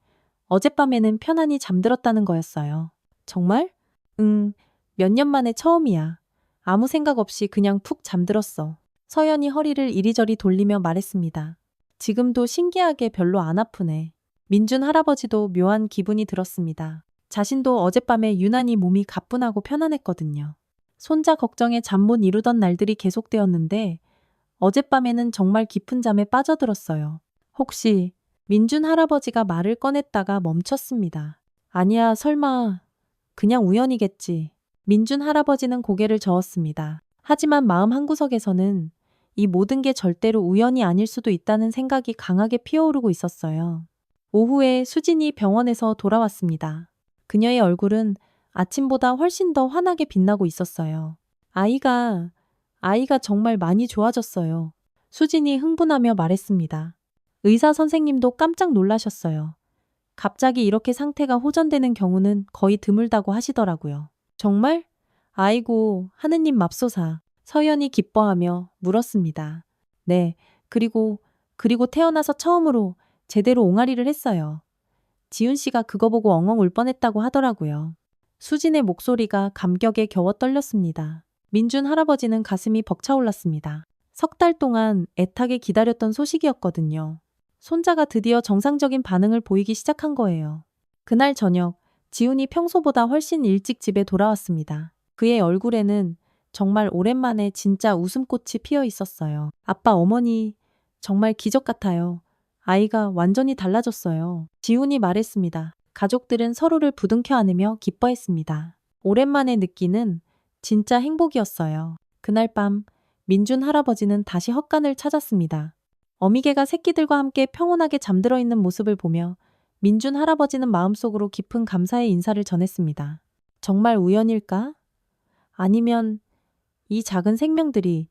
어젯밤에는 편안히 잠들었다는 거였어요. 정말? 몇 년 만에 처음이야. 아무 생각 없이 그냥 푹 잠들었어. 서연이 허리를 이리저리 돌리며 말했습니다. 지금도 신기하게 별로 안 아프네. 민준 할아버지도 묘한 기분이 들었습니다. 자신도 어젯밤에 유난히 몸이 가뿐하고 편안했거든요. 손자 걱정에 잠 못 이루던 날들이 계속되었는데 어젯밤에는 정말 깊은 잠에 빠져들었어요. 혹시 민준 할아버지가 말을 꺼냈다가 멈췄습니다. 아니야, 설마. 그냥 우연이겠지. 민준 할아버지는 고개를 저었습니다. 하지만 마음 한구석에서는 이 모든 게 절대로 우연이 아닐 수도 있다는 생각이 강하게 피어오르고 있었어요. 오후에 수진이 병원에서 돌아왔습니다. 그녀의 얼굴은 아침보다 훨씬 더 환하게 빛나고 있었어요. 아이가 정말 많이 좋아졌어요. 수진이 흥분하며 말했습니다. 의사 선생님도 깜짝 놀라셨어요. 갑자기 이렇게 상태가 호전되는 경우는 거의 드물다고 하시더라고요. 정말? 아이고, 하느님 맙소사. 서연이 기뻐하며 물었습니다. 네, 그리고 태어나서 처음으로 제대로 옹알이를 했어요. 지훈 씨가 그거 보고 엉엉 울 뻔했다고 하더라고요. 수진의 목소리가 감격에 겨워 떨렸습니다. 민준 할아버지는 가슴이 벅차올랐습니다. 석 달 동안 애타게 기다렸던 소식이었거든요. 손자가 드디어 정상적인 반응을 보이기 시작한 거예요. 그날 저녁, 지훈이 평소보다 훨씬 일찍 집에 돌아왔습니다. 그의 얼굴에는 정말 오랜만에 진짜 웃음꽃이 피어 있었어요. 아빠, 어머니, 정말 기적 같아요. 아이가 완전히 달라졌어요. 지훈이 말했습니다. 가족들은 서로를 부둥켜 안으며 기뻐했습니다. 오랜만에 느끼는 진짜 행복이었어요. 그날 밤, 민준 할아버지는 다시 헛간을 찾았습니다. 어미개가 새끼들과 함께 평온하게 잠들어 있는 모습을 보며 민준 할아버지는 마음속으로 깊은 감사의 인사를 전했습니다. 정말 우연일까? 아니면 이 작은 생명들이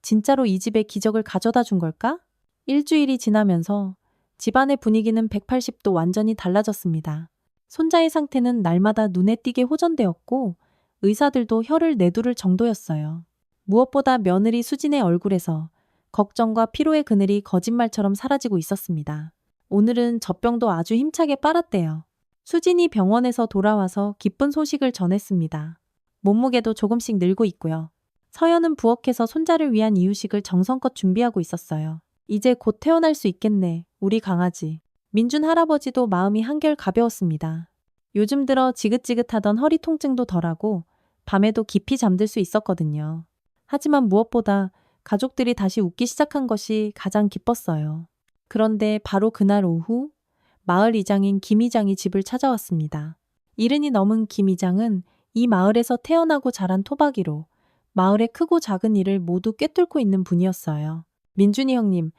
진짜로 이 집에 기적을 가져다 준 걸까? 일주일이 지나면서 집안의 분위기는 180도 완전히 달라졌습니다. 손자의 상태는 날마다 눈에 띄게 호전되었고 의사들도 혀를 내두를 정도였어요. 무엇보다 며느리 수진의 얼굴에서 걱정과 피로의 그늘이 거짓말처럼 사라지고 있었습니다. 오늘은 젖병도 아주 힘차게 빨았대요. 수진이 병원에서 돌아와서 기쁜 소식을 전했습니다. 몸무게도 조금씩 늘고 있고요. 서연은 부엌에서 손자를 위한 이유식을 정성껏 준비하고 있었어요. 이제 곧 태어날 수 있겠네, 우리 강아지. 민준 할아버지도 마음이 한결 가벼웠습니다. 요즘 들어 지긋지긋하던 허리 통증도 덜하고 밤에도 깊이 잠들 수 있었거든요. 하지만 무엇보다 가족들이 다시 웃기 시작한 것이 가장 기뻤어요. 그런데 바로 그날 오후 마을 이장인 김 이장이 집을 찾아왔습니다. 이른이 넘은 김 이장은 이 마을에서 태어나고 자란 토박이로 마을의 크고 작은 일을 모두 꿰뚫고 있는 분이었어요. 민준이 형님,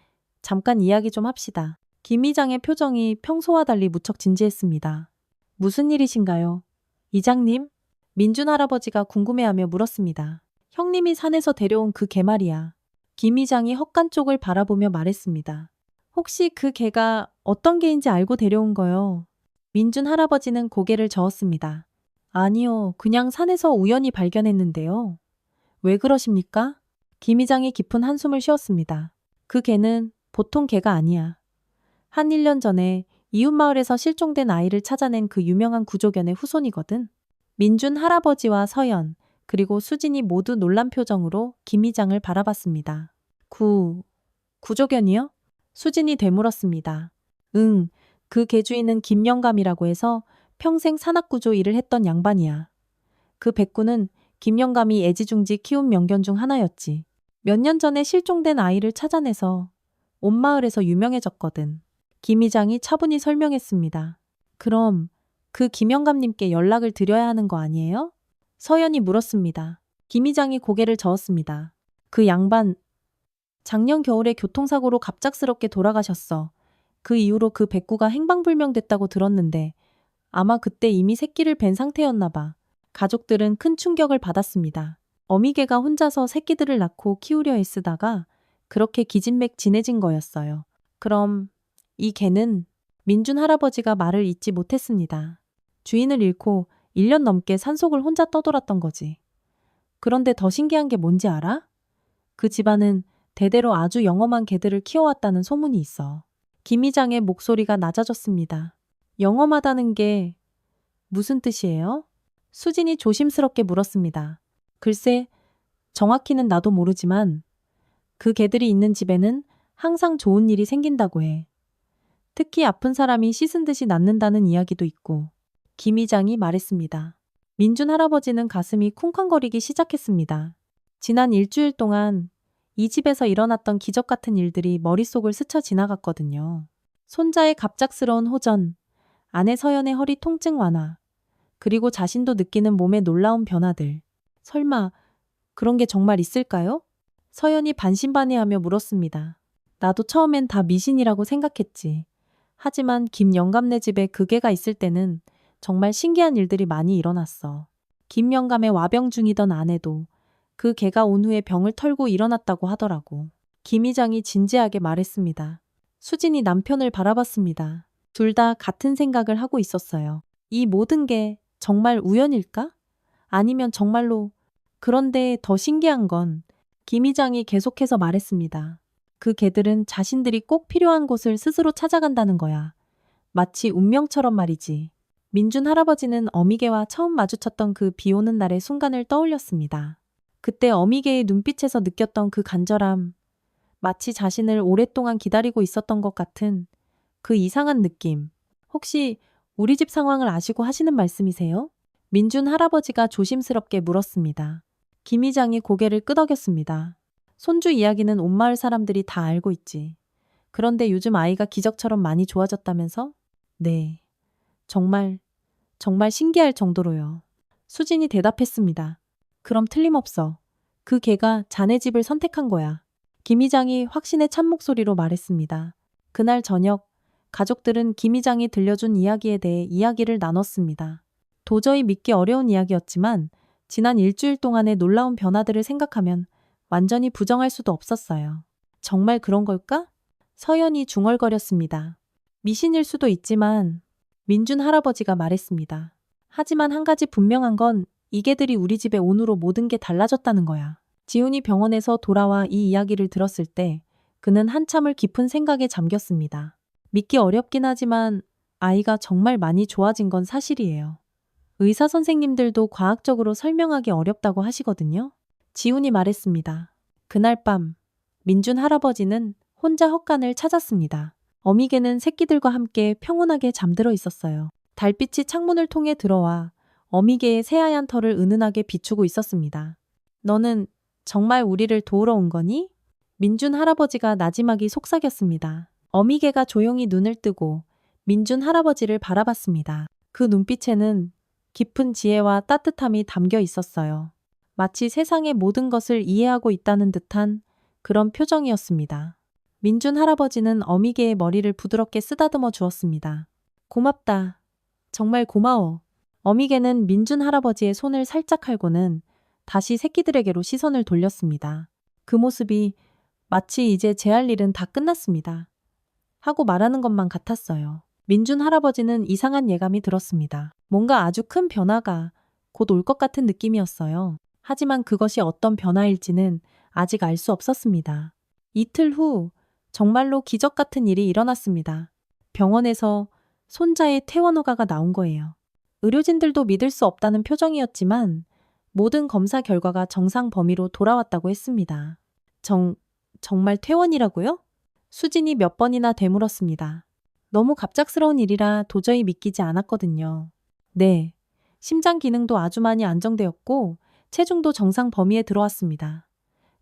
잠깐 이야기 좀 합시다. 김 이장의 표정이 평소와 달리 무척 진지했습니다. 무슨 일이신가요? 이장님? 민준 할아버지가 궁금해하며 물었습니다. 형님이 산에서 데려온 그 개 말이야. 김 이장이 헛간 쪽을 바라보며 말했습니다. 혹시 그 개가 어떤 개인지 알고 데려온 거요? 민준 할아버지는 고개를 저었습니다. 아니요, 그냥 산에서 우연히 발견했는데요. 왜 그러십니까? 김 이장이 깊은 한숨을 쉬었습니다. 그 개는 보통 개가 아니야. 한 1년 전에 이웃마을에서 실종된 아이를 찾아낸 그 유명한 구조견의 후손이거든. 민준 할아버지와 서연, 그리고 수진이 모두 놀란 표정으로 김 이장을 바라봤습니다. 구조견이요? 수진이 되물었습니다. 응, 그 개 주인은 김영감이라고 해서 평생 산악구조 일을 했던 양반이야. 그 백구는 김영감이 애지중지 키운 명견 중 하나였지. 몇 년 전에 실종된 아이를 찾아내서 온 마을에서 유명해졌거든. 김 이장이 차분히 설명했습니다. 그럼 그 김영감님께 연락을 드려야 하는 거 아니에요? 서연이 물었습니다. 김 이장이 고개를 저었습니다. 그 양반, 작년 겨울에 교통사고로 갑작스럽게 돌아가셨어. 그 이후로 그 백구가 행방불명됐다고 들었는데 아마 그때 이미 새끼를 뵌 상태였나 봐. 가족들은 큰 충격을 받았습니다. 어미개가 혼자서 새끼들을 낳고 키우려 애쓰다가 그렇게 기진맥진해진 거였어요. 그럼 이 개는 민준 할아버지가 말을 잇지 못했습니다. 주인을 잃고 1년 넘게 산속을 혼자 떠돌았던 거지. 그런데 더 신기한 게 뭔지 알아? 그 집안은 대대로 아주 영험한 개들을 키워왔다는 소문이 있어. 김 이장의 목소리가 낮아졌습니다. 영험하다는 게 무슨 뜻이에요? 수진이 조심스럽게 물었습니다. 글쎄, 정확히는 나도 모르지만 그 개들이 있는 집에는 항상 좋은 일이 생긴다고 해. 특히 아픈 사람이 씻은 듯이 낫는다는 이야기도 있고. 김 이장이 말했습니다. 민준 할아버지는 가슴이 쿵쾅거리기 시작했습니다. 지난 일주일 동안 이 집에서 일어났던 기적 같은 일들이 머릿속을 스쳐 지나갔거든요. 손자의 갑작스러운 호전, 아내 서연의 허리 통증 완화, 그리고 자신도 느끼는 몸의 놀라운 변화들. 설마 그런 게 정말 있을까요? 서연이 반신반의하며 물었습니다. 나도 처음엔 다 미신이라고 생각했지. 하지만 김 영감네 집에 그 개가 있을 때는 정말 신기한 일들이 많이 일어났어. 김 영감의 와병 중이던 아내도 그 개가 온 후에 병을 털고 일어났다고 하더라고. 김 이장이 진지하게 말했습니다. 수진이 남편을 바라봤습니다. 둘 다 같은 생각을 하고 있었어요. 이 모든 게 정말 우연일까? 아니면 정말로. 그런데 더 신기한 건 김 이장이 계속해서 말했습니다. 그 개들은 자신들이 꼭 필요한 곳을 스스로 찾아간다는 거야. 마치 운명처럼 말이지. 민준 할아버지는 어미개와 처음 마주쳤던 그 비 오는 날의 순간을 떠올렸습니다. 그때 어미개의 눈빛에서 느꼈던 그 간절함, 마치 자신을 오랫동안 기다리고 있었던 것 같은 그 이상한 느낌. 혹시 우리 집 상황을 아시고 하시는 말씀이세요? 민준 할아버지가 조심스럽게 물었습니다. 김 이장이 고개를 끄덕였습니다. 손주 이야기는 온 마을 사람들이 다 알고 있지. 그런데 요즘 아이가 기적처럼 많이 좋아졌다면서? 네. 정말 신기할 정도로요. 수진이 대답했습니다. 그럼 틀림없어. 그 개가 자네 집을 선택한 거야. 김 이장이 확신에 찬 목소리로 말했습니다. 그날 저녁, 가족들은 김 이장이 들려준 이야기에 대해 이야기를 나눴습니다. 도저히 믿기 어려운 이야기였지만 지난 일주일 동안의 놀라운 변화들을 생각하면 완전히 부정할 수도 없었어요. 정말 그런 걸까? 서연이 중얼거렸습니다. 미신일 수도 있지만 민준 할아버지가 말했습니다. 하지만 한 가지 분명한 건 이 개들이 우리 집에 온 후로 모든 게 달라졌다는 거야. 지훈이 병원에서 돌아와 이 이야기를 들었을 때 그는 한참을 깊은 생각에 잠겼습니다. 믿기 어렵긴 하지만 아이가 정말 많이 좋아진 건 사실이에요. 의사 선생님들도 과학적으로 설명하기 어렵다고 하시거든요. 지훈이 말했습니다. 그날 밤 민준 할아버지는 혼자 헛간을 찾았습니다. 어미개는 새끼들과 함께 평온하게 잠들어 있었어요. 달빛이 창문을 통해 들어와 어미개의 새하얀 털을 은은하게 비추고 있었습니다. 너는 정말 우리를 도우러 온 거니? 민준 할아버지가 나지막이 속삭였습니다. 어미개가 조용히 눈을 뜨고 민준 할아버지를 바라봤습니다. 그 눈빛에는 깊은 지혜와 따뜻함이 담겨 있었어요. 마치 세상의 모든 것을 이해하고 있다는 듯한 그런 표정이었습니다. 민준 할아버지는 어미개의 머리를 부드럽게 쓰다듬어 주었습니다. 고맙다. 정말 고마워. 어미개는 민준 할아버지의 손을 살짝 할고는 다시 새끼들에게로 시선을 돌렸습니다. 그 모습이 마치 이제 제 할 일은 다 끝났습니다. 하고 말하는 것만 같았어요. 민준 할아버지는 이상한 예감이 들었습니다. 뭔가 아주 큰 변화가 곧 올 것 같은 느낌이었어요. 하지만 그것이 어떤 변화일지는 아직 알 수 없었습니다. 이틀 후 정말로 기적 같은 일이 일어났습니다. 병원에서 손자의 퇴원 허가가 나온 거예요. 의료진들도 믿을 수 없다는 표정이었지만 모든 검사 결과가 정상 범위로 돌아왔다고 했습니다. 정말 퇴원이라고요? 수진이 몇 번이나 되물었습니다. 너무 갑작스러운 일이라 도저히 믿기지 않았거든요. 네. 심장 기능도 아주 많이 안정되었고 체중도 정상 범위에 들어왔습니다.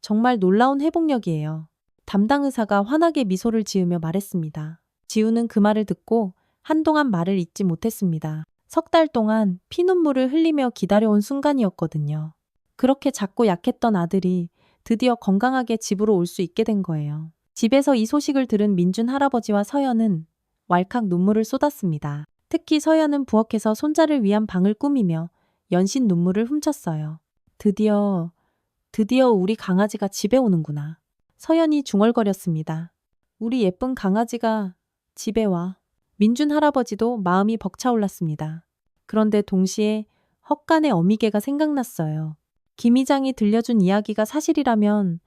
정말 놀라운 회복력이에요. 담당 의사가 환하게 미소를 지으며 말했습니다. 지우는 그 말을 듣고 한동안 말을 잇지 못했습니다. 3달 동안 피눈물을 흘리며 기다려온 순간이었거든요. 그렇게 작고 약했던 아들이 드디어 건강하게 집으로 올 수 있게 된 거예요. 집에서 이 소식을 들은 민준 할아버지와 서연은 왈칵 눈물을 쏟았습니다. 특히 서연은 부엌에서 손자를 위한 방을 꾸미며 연신 눈물을 훔쳤어요. 드디어 우리 강아지가 집에 오는구나. 서연이 중얼거렸습니다. 우리 예쁜 강아지가 집에 와. 민준 할아버지도 마음이 벅차올랐습니다. 그런데 동시에 헛간의 어미개가 생각났어요. 김 이장이 들려준 이야기가 사실이라면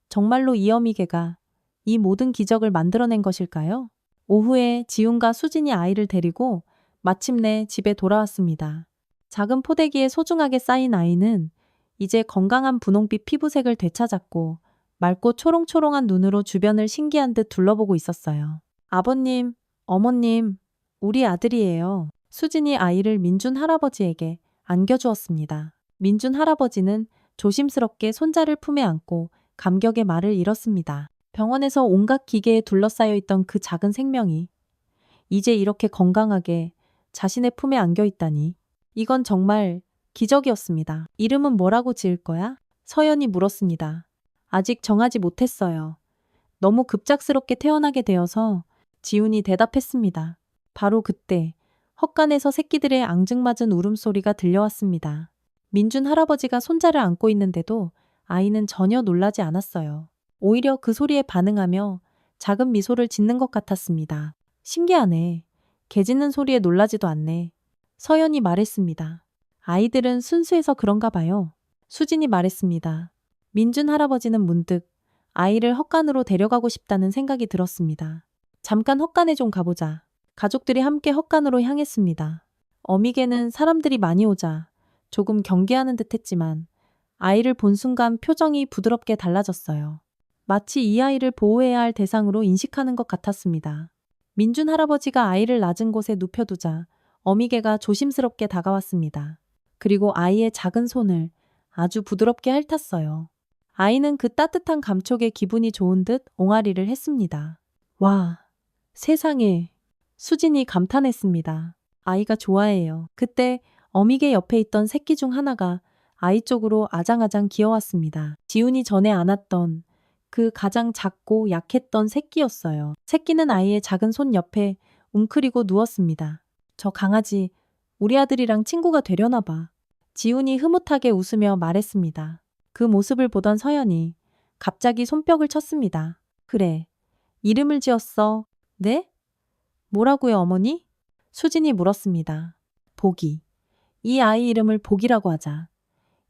정말로 이 어미개가 이 모든 기적을 만들어낸 것일까요? 오후에 지훈과 수진이 아이를 데리고 마침내 집에 돌아왔습니다. 작은 포대기에 소중하게 쌓인 아이는 이제 건강한 분홍빛 피부색을 되찾았고 맑고 초롱초롱한 눈으로 주변을 신기한 듯 둘러보고 있었어요. 아버님, 어머님, 우리 아들이에요. 수진이 아이를 민준 할아버지에게 안겨주었습니다. 민준 할아버지는 조심스럽게 손자를 품에 안고 감격의 말을 잃었습니다. 병원에서 온갖 기계에 둘러싸여 있던 그 작은 생명이 이제 이렇게 건강하게 자신의 품에 안겨 있다니. 이건 정말 기적이었습니다. 이름은 뭐라고 지을 거야? 서연이 물었습니다. 아직 정하지 못했어요. 너무 급작스럽게 태어나게 되어서 지훈이 대답했습니다. 바로 그때 헛간에서 새끼들의 앙증맞은 울음소리가 들려왔습니다. 민준 할아버지가 손자를 안고 있는데도 아이는 전혀 놀라지 않았어요. 오히려 그 소리에 반응하며 작은 미소를 짓는 것 같았습니다. 신기하네. 개 짖는 소리에 놀라지도 않네. 서연이 말했습니다. 아이들은 순수해서 그런가 봐요. 수진이 말했습니다. 민준 할아버지는 문득 아이를 헛간으로 데려가고 싶다는 생각이 들었습니다. 잠깐 헛간에 좀 가보자. 가족들이 함께 헛간으로 향했습니다. 어미개는 사람들이 많이 오자 조금 경계하는 듯 했지만 아이를 본 순간 표정이 부드럽게 달라졌어요. 마치 이 아이를 보호해야 할 대상으로 인식하는 것 같았습니다. 민준 할아버지가 아이를 낮은 곳에 눕혀두자 어미개가 조심스럽게 다가왔습니다. 그리고 아이의 작은 손을 아주 부드럽게 핥았어요. 아이는 그 따뜻한 감촉에 기분이 좋은 듯 옹알이를 했습니다. 와, 세상에. 수진이 감탄했습니다. 아이가 좋아해요. 그때 어미개 옆에 있던 새끼 중 하나가 아이 쪽으로 아장아장 기어왔습니다. 지훈이 전에 안았던 그 가장 작고 약했던 새끼였어요. 새끼는 아이의 작은 손 옆에 웅크리고 누웠습니다. 저 강아지, 우리 아들이랑 친구가 되려나 봐. 지훈이 흐뭇하게 웃으며 말했습니다. 그 모습을 보던 서연이 갑자기 손뼉을 쳤습니다. 그래, 이름을 지었어. 네? 뭐라고요, 어머니? 수진이 물었습니다. 복이. 이 아이 이름을 복이라고 하자.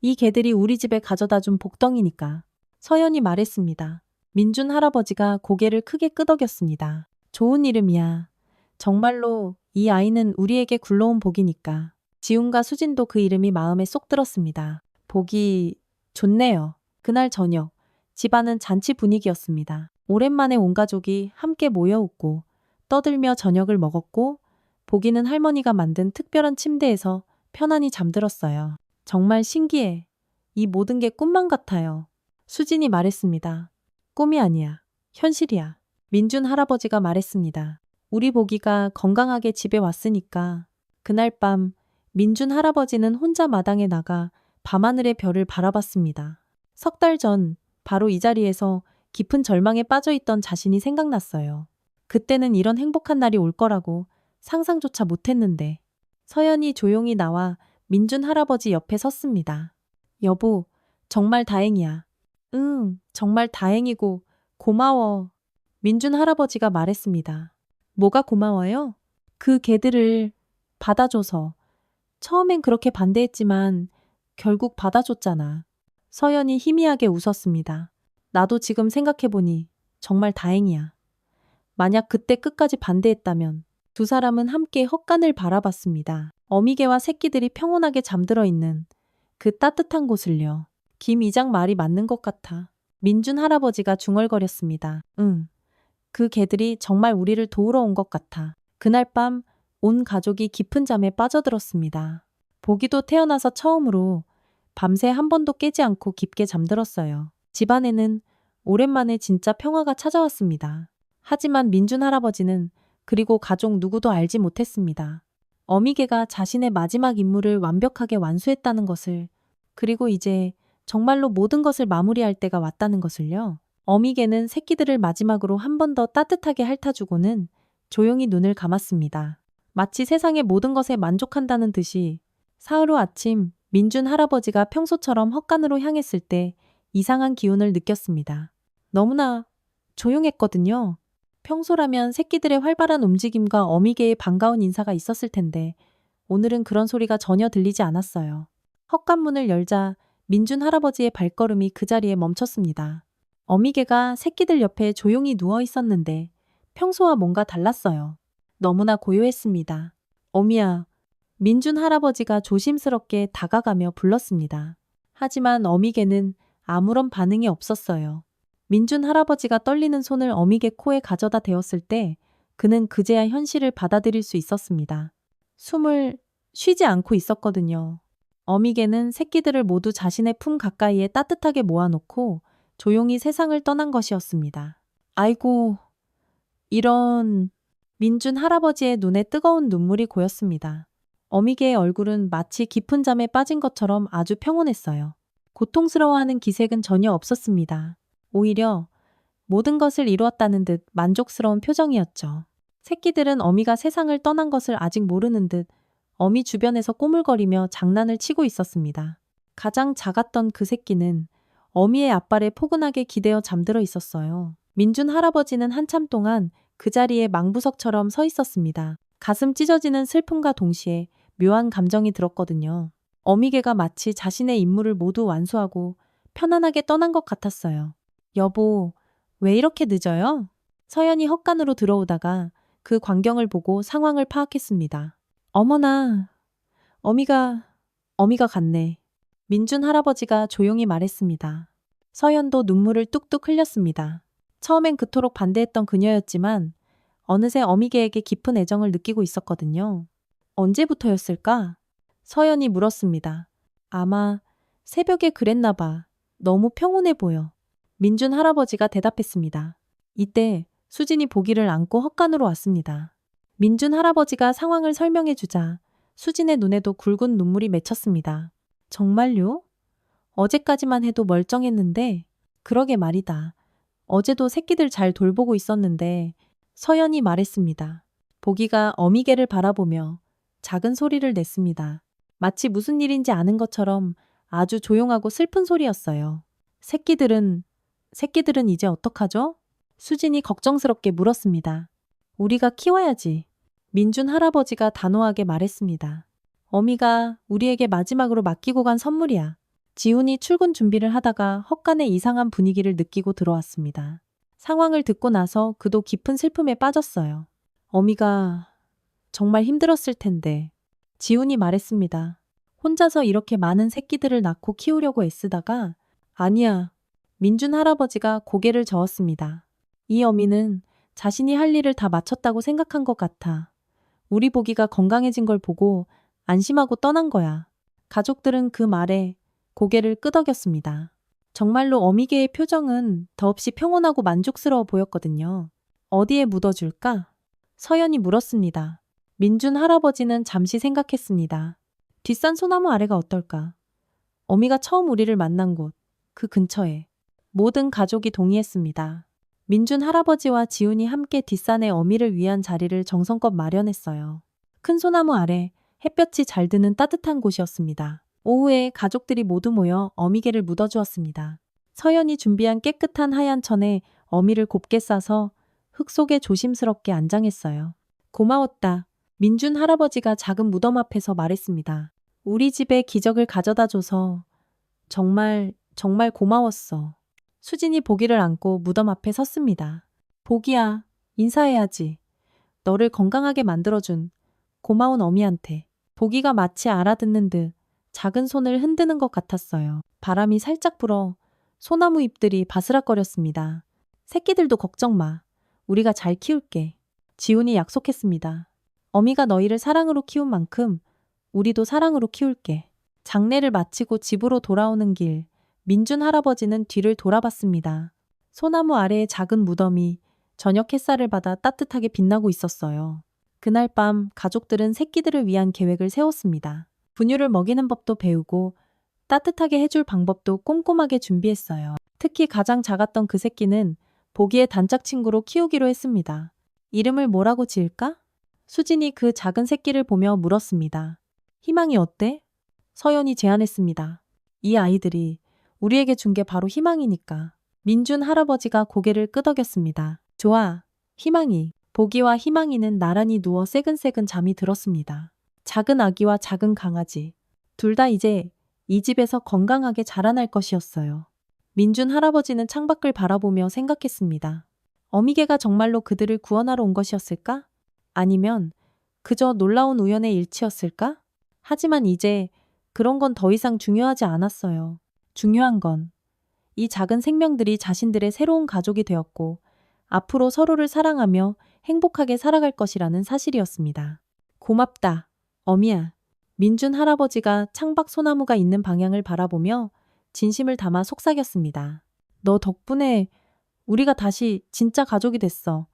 이 개들이 우리 집에 가져다 준 복덩이니까. 서연이 말했습니다. 민준 할아버지가 고개를 크게 끄덕였습니다. 좋은 이름이야. 정말로 이 아이는 우리에게 굴러온 복이니까. 지훈과 수진도 그 이름이 마음에 쏙 들었습니다. 복이 좋네요. 그날 저녁, 집안은 잔치 분위기였습니다. 오랜만에 온 가족이 함께 모여 웃고 떠들며 저녁을 먹었고 복이는 할머니가 만든 특별한 침대에서 편안히 잠들었어요. 정말 신기해. 이 모든 게 꿈만 같아요. 수진이 말했습니다. 꿈이 아니야. 현실이야. 민준 할아버지가 말했습니다. 우리 복이가 건강하게 집에 왔으니까. 그날 밤 민준 할아버지는 혼자 마당에 나가 밤하늘의 별을 바라봤습니다. 석 달 전 바로 이 자리에서 깊은 절망에 빠져있던 자신이 생각났어요. 그때는 이런 행복한 날이 올 거라고 상상조차 못했는데. 서연이 조용히 나와 민준 할아버지 옆에 섰습니다. 여보, 정말 다행이야. 응, 정말 다행이고 고마워. 민준 할아버지가 말했습니다. 뭐가 고마워요? 그 개들을 받아줘서. 처음엔 그렇게 반대했지만 결국 받아줬잖아. 서연이 희미하게 웃었습니다. 나도 지금 생각해보니 정말 다행이야. 만약 그때 끝까지 반대했다면 두 사람은 함께 헛간을 바라봤습니다. 어미개와 새끼들이 평온하게 잠들어 있는 그 따뜻한 곳을요. 김 이장 말이 맞는 것 같아. 민준 할아버지가 중얼거렸습니다. 응. 그 개들이 정말 우리를 도우러 온 것 같아. 그날 밤 온 가족이 깊은 잠에 빠져들었습니다. 보기도 태어나서 처음으로 밤새 한 번도 깨지 않고 깊게 잠들었어요. 집안에는 오랜만에 진짜 평화가 찾아왔습니다. 하지만 민준 할아버지는 그리고 가족 누구도 알지 못했습니다. 어미개가 자신의 마지막 임무를 완벽하게 완수했다는 것을, 그리고 이제 정말로 모든 것을 마무리할 때가 왔다는 것을요. 어미개는 새끼들을 마지막으로 한 번 더 따뜻하게 핥아주고는 조용히 눈을 감았습니다. 마치 세상의 모든 것에 만족한다는 듯이. 사흘 후 아침, 민준 할아버지가 평소처럼 헛간으로 향했을 때 이상한 기운을 느꼈습니다. 너무나 조용했거든요. 평소라면 새끼들의 활발한 움직임과 어미개의 반가운 인사가 있었을 텐데 오늘은 그런 소리가 전혀 들리지 않았어요. 헛간 문을 열자 민준 할아버지의 발걸음이 그 자리에 멈췄습니다. 어미개가 새끼들 옆에 조용히 누워 있었는데 평소와 뭔가 달랐어요. 너무나 고요했습니다. 어미야. 민준 할아버지가 조심스럽게 다가가며 불렀습니다. 하지만 어미개는 아무런 반응이 없었어요. 민준 할아버지가 떨리는 손을 어미개 코에 가져다 대었을 때 그는 그제야 현실을 받아들일 수 있었습니다. 숨을 쉬지 않고 있었거든요. 어미개는 새끼들을 모두 자신의 품 가까이에 따뜻하게 모아놓고 조용히 세상을 떠난 것이었습니다. 아이고, 이런... 민준 할아버지의 눈에 뜨거운 눈물이 고였습니다. 어미개의 얼굴은 마치 깊은 잠에 빠진 것처럼 아주 평온했어요. 고통스러워하는 기색은 전혀 없었습니다. 오히려 모든 것을 이루었다는 듯 만족스러운 표정이었죠. 새끼들은 어미가 세상을 떠난 것을 아직 모르는 듯 어미 주변에서 꼬물거리며 장난을 치고 있었습니다. 가장 작았던 그 새끼는 어미의 앞발에 포근하게 기대어 잠들어 있었어요. 민준 할아버지는 한참 동안 그 자리에 망부석처럼 서 있었습니다. 가슴 찢어지는 슬픔과 동시에 묘한 감정이 들었거든요. 어미개가 마치 자신의 임무를 모두 완수하고 편안하게 떠난 것 같았어요. 여보, 왜 이렇게 늦어요? 서연이 헛간으로 들어오다가 그 광경을 보고 상황을 파악했습니다. 어머나, 어미가 갔네. 민준 할아버지가 조용히 말했습니다. 서연도 눈물을 뚝뚝 흘렸습니다. 처음엔 그토록 반대했던 그녀였지만 어느새 어미개에게 깊은 애정을 느끼고 있었거든요. 언제부터였을까? 서연이 물었습니다. 아마 새벽에 그랬나 봐. 너무 평온해 보여. 민준 할아버지가 대답했습니다. 이때 수진이 보기를 안고 헛간으로 왔습니다. 민준 할아버지가 상황을 설명해 주자 수진의 눈에도 굵은 눈물이 맺혔습니다. 정말요? 어제까지만 해도 멀쩡했는데, 그러게 말이다. 어제도 새끼들 잘 돌보고 있었는데, 서연이 말했습니다. 보기가 어미개를 바라보며 작은 소리를 냈습니다. 마치 무슨 일인지 아는 것처럼 아주 조용하고 슬픈 소리였어요. 새끼들은 이제 어떡하죠? 수진이 걱정스럽게 물었습니다. 우리가 키워야지. 민준 할아버지가 단호하게 말했습니다. 어미가 우리에게 마지막으로 맡기고 간 선물이야. 지훈이 출근 준비를 하다가 헛간의 이상한 분위기를 느끼고 들어왔습니다. 상황을 듣고 나서 그도 깊은 슬픔에 빠졌어요. 어미가 정말 힘들었을 텐데. 지훈이 말했습니다. 혼자서 이렇게 많은 새끼들을 낳고 키우려고 애쓰다가 아니야. 민준 할아버지가 고개를 저었습니다. 이 어미는 자신이 할 일을 다 마쳤다고 생각한 것 같아. 우리 보기가 건강해진 걸 보고 안심하고 떠난 거야. 가족들은 그 말에 고개를 끄덕였습니다. 정말로 어미개의 표정은 더없이 평온하고 만족스러워 보였거든요. 어디에 묻어줄까? 서연이 물었습니다. 민준 할아버지는 잠시 생각했습니다. 뒷산 소나무 아래가 어떨까? 어미가 처음 우리를 만난 곳, 그 근처에. 모든 가족이 동의했습니다. 민준 할아버지와 지훈이 함께 뒷산에 어미를 위한 자리를 정성껏 마련했어요. 큰 소나무 아래 햇볕이 잘 드는 따뜻한 곳이었습니다. 오후에 가족들이 모두 모여 어미개를 묻어주었습니다. 서연이 준비한 깨끗한 하얀 천에 어미를 곱게 싸서 흙 속에 조심스럽게 안장했어요. 고마웠다. 민준 할아버지가 작은 무덤 앞에서 말했습니다. 우리 집에 기적을 가져다줘서 정말 고마웠어. 수진이 보기를 안고 무덤 앞에 섰습니다. 보기야, 인사해야지. 너를 건강하게 만들어준 고마운 어미한테. 보기가 마치 알아듣는 듯 작은 손을 흔드는 것 같았어요. 바람이 살짝 불어 소나무 잎들이 바스락거렸습니다. 새끼들도 걱정 마. 우리가 잘 키울게. 지훈이 약속했습니다. 어미가 너희를 사랑으로 키운 만큼 우리도 사랑으로 키울게. 장례를 마치고 집으로 돌아오는 길, 민준 할아버지는 뒤를 돌아봤습니다. 소나무 아래의 작은 무덤이 저녁 햇살을 받아 따뜻하게 빛나고 있었어요. 그날 밤 가족들은 새끼들을 위한 계획을 세웠습니다. 분유를 먹이는 법도 배우고 따뜻하게 해줄 방법도 꼼꼼하게 준비했어요. 특히 가장 작았던 그 새끼는 보기의 단짝 친구로 키우기로 했습니다. 이름을 뭐라고 지을까? 수진이 그 작은 새끼를 보며 물었습니다. 희망이 어때? 서연이 제안했습니다. 이 아이들이 우리에게 준 게 바로 희망이니까. 민준 할아버지가 고개를 끄덕였습니다. 좋아, 희망이. 보기와 희망이는 나란히 누워 새근새근 잠이 들었습니다. 작은 아기와 작은 강아지. 둘 다 이제 이 집에서 건강하게 자라날 것이었어요. 민준 할아버지는 창밖을 바라보며 생각했습니다. 어미개가 정말로 그들을 구원하러 온 것이었을까? 아니면 그저 놀라운 우연의 일치였을까? 하지만 이제 그런 건 더 이상 중요하지 않았어요. 중요한 건 이 작은 생명들이 자신들의 새로운 가족이 되었고 앞으로 서로를 사랑하며 행복하게 살아갈 것이라는 사실이었습니다. 고맙다, 어미야. 민준 할아버지가 창밖 소나무가 있는 방향을 바라보며 진심을 담아 속삭였습니다. 너 덕분에 우리가 다시 진짜 가족이 됐어.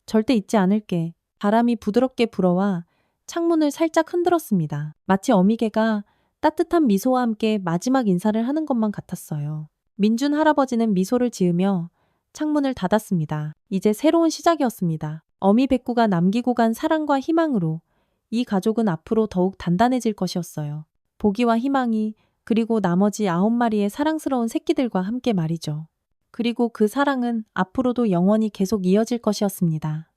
절대 잊지 않을게. 바람이 부드럽게 불어와 창문을 살짝 흔들었습니다. 마치 어미개가 따뜻한 미소와 함께 마지막 인사를 하는 것만 같았어요. 민준 할아버지는 미소를 지으며 창문을 닫았습니다. 이제 새로운 시작이었습니다. 어미 백구가 남기고 간 사랑과 희망으로 이 가족은 앞으로 더욱 단단해질 것이었어요. 보기와 희망이 그리고 나머지 9마리의 사랑스러운 새끼들과 함께 말이죠. 그리고 그 사랑은 앞으로도 영원히 계속 이어질 것이었습니다.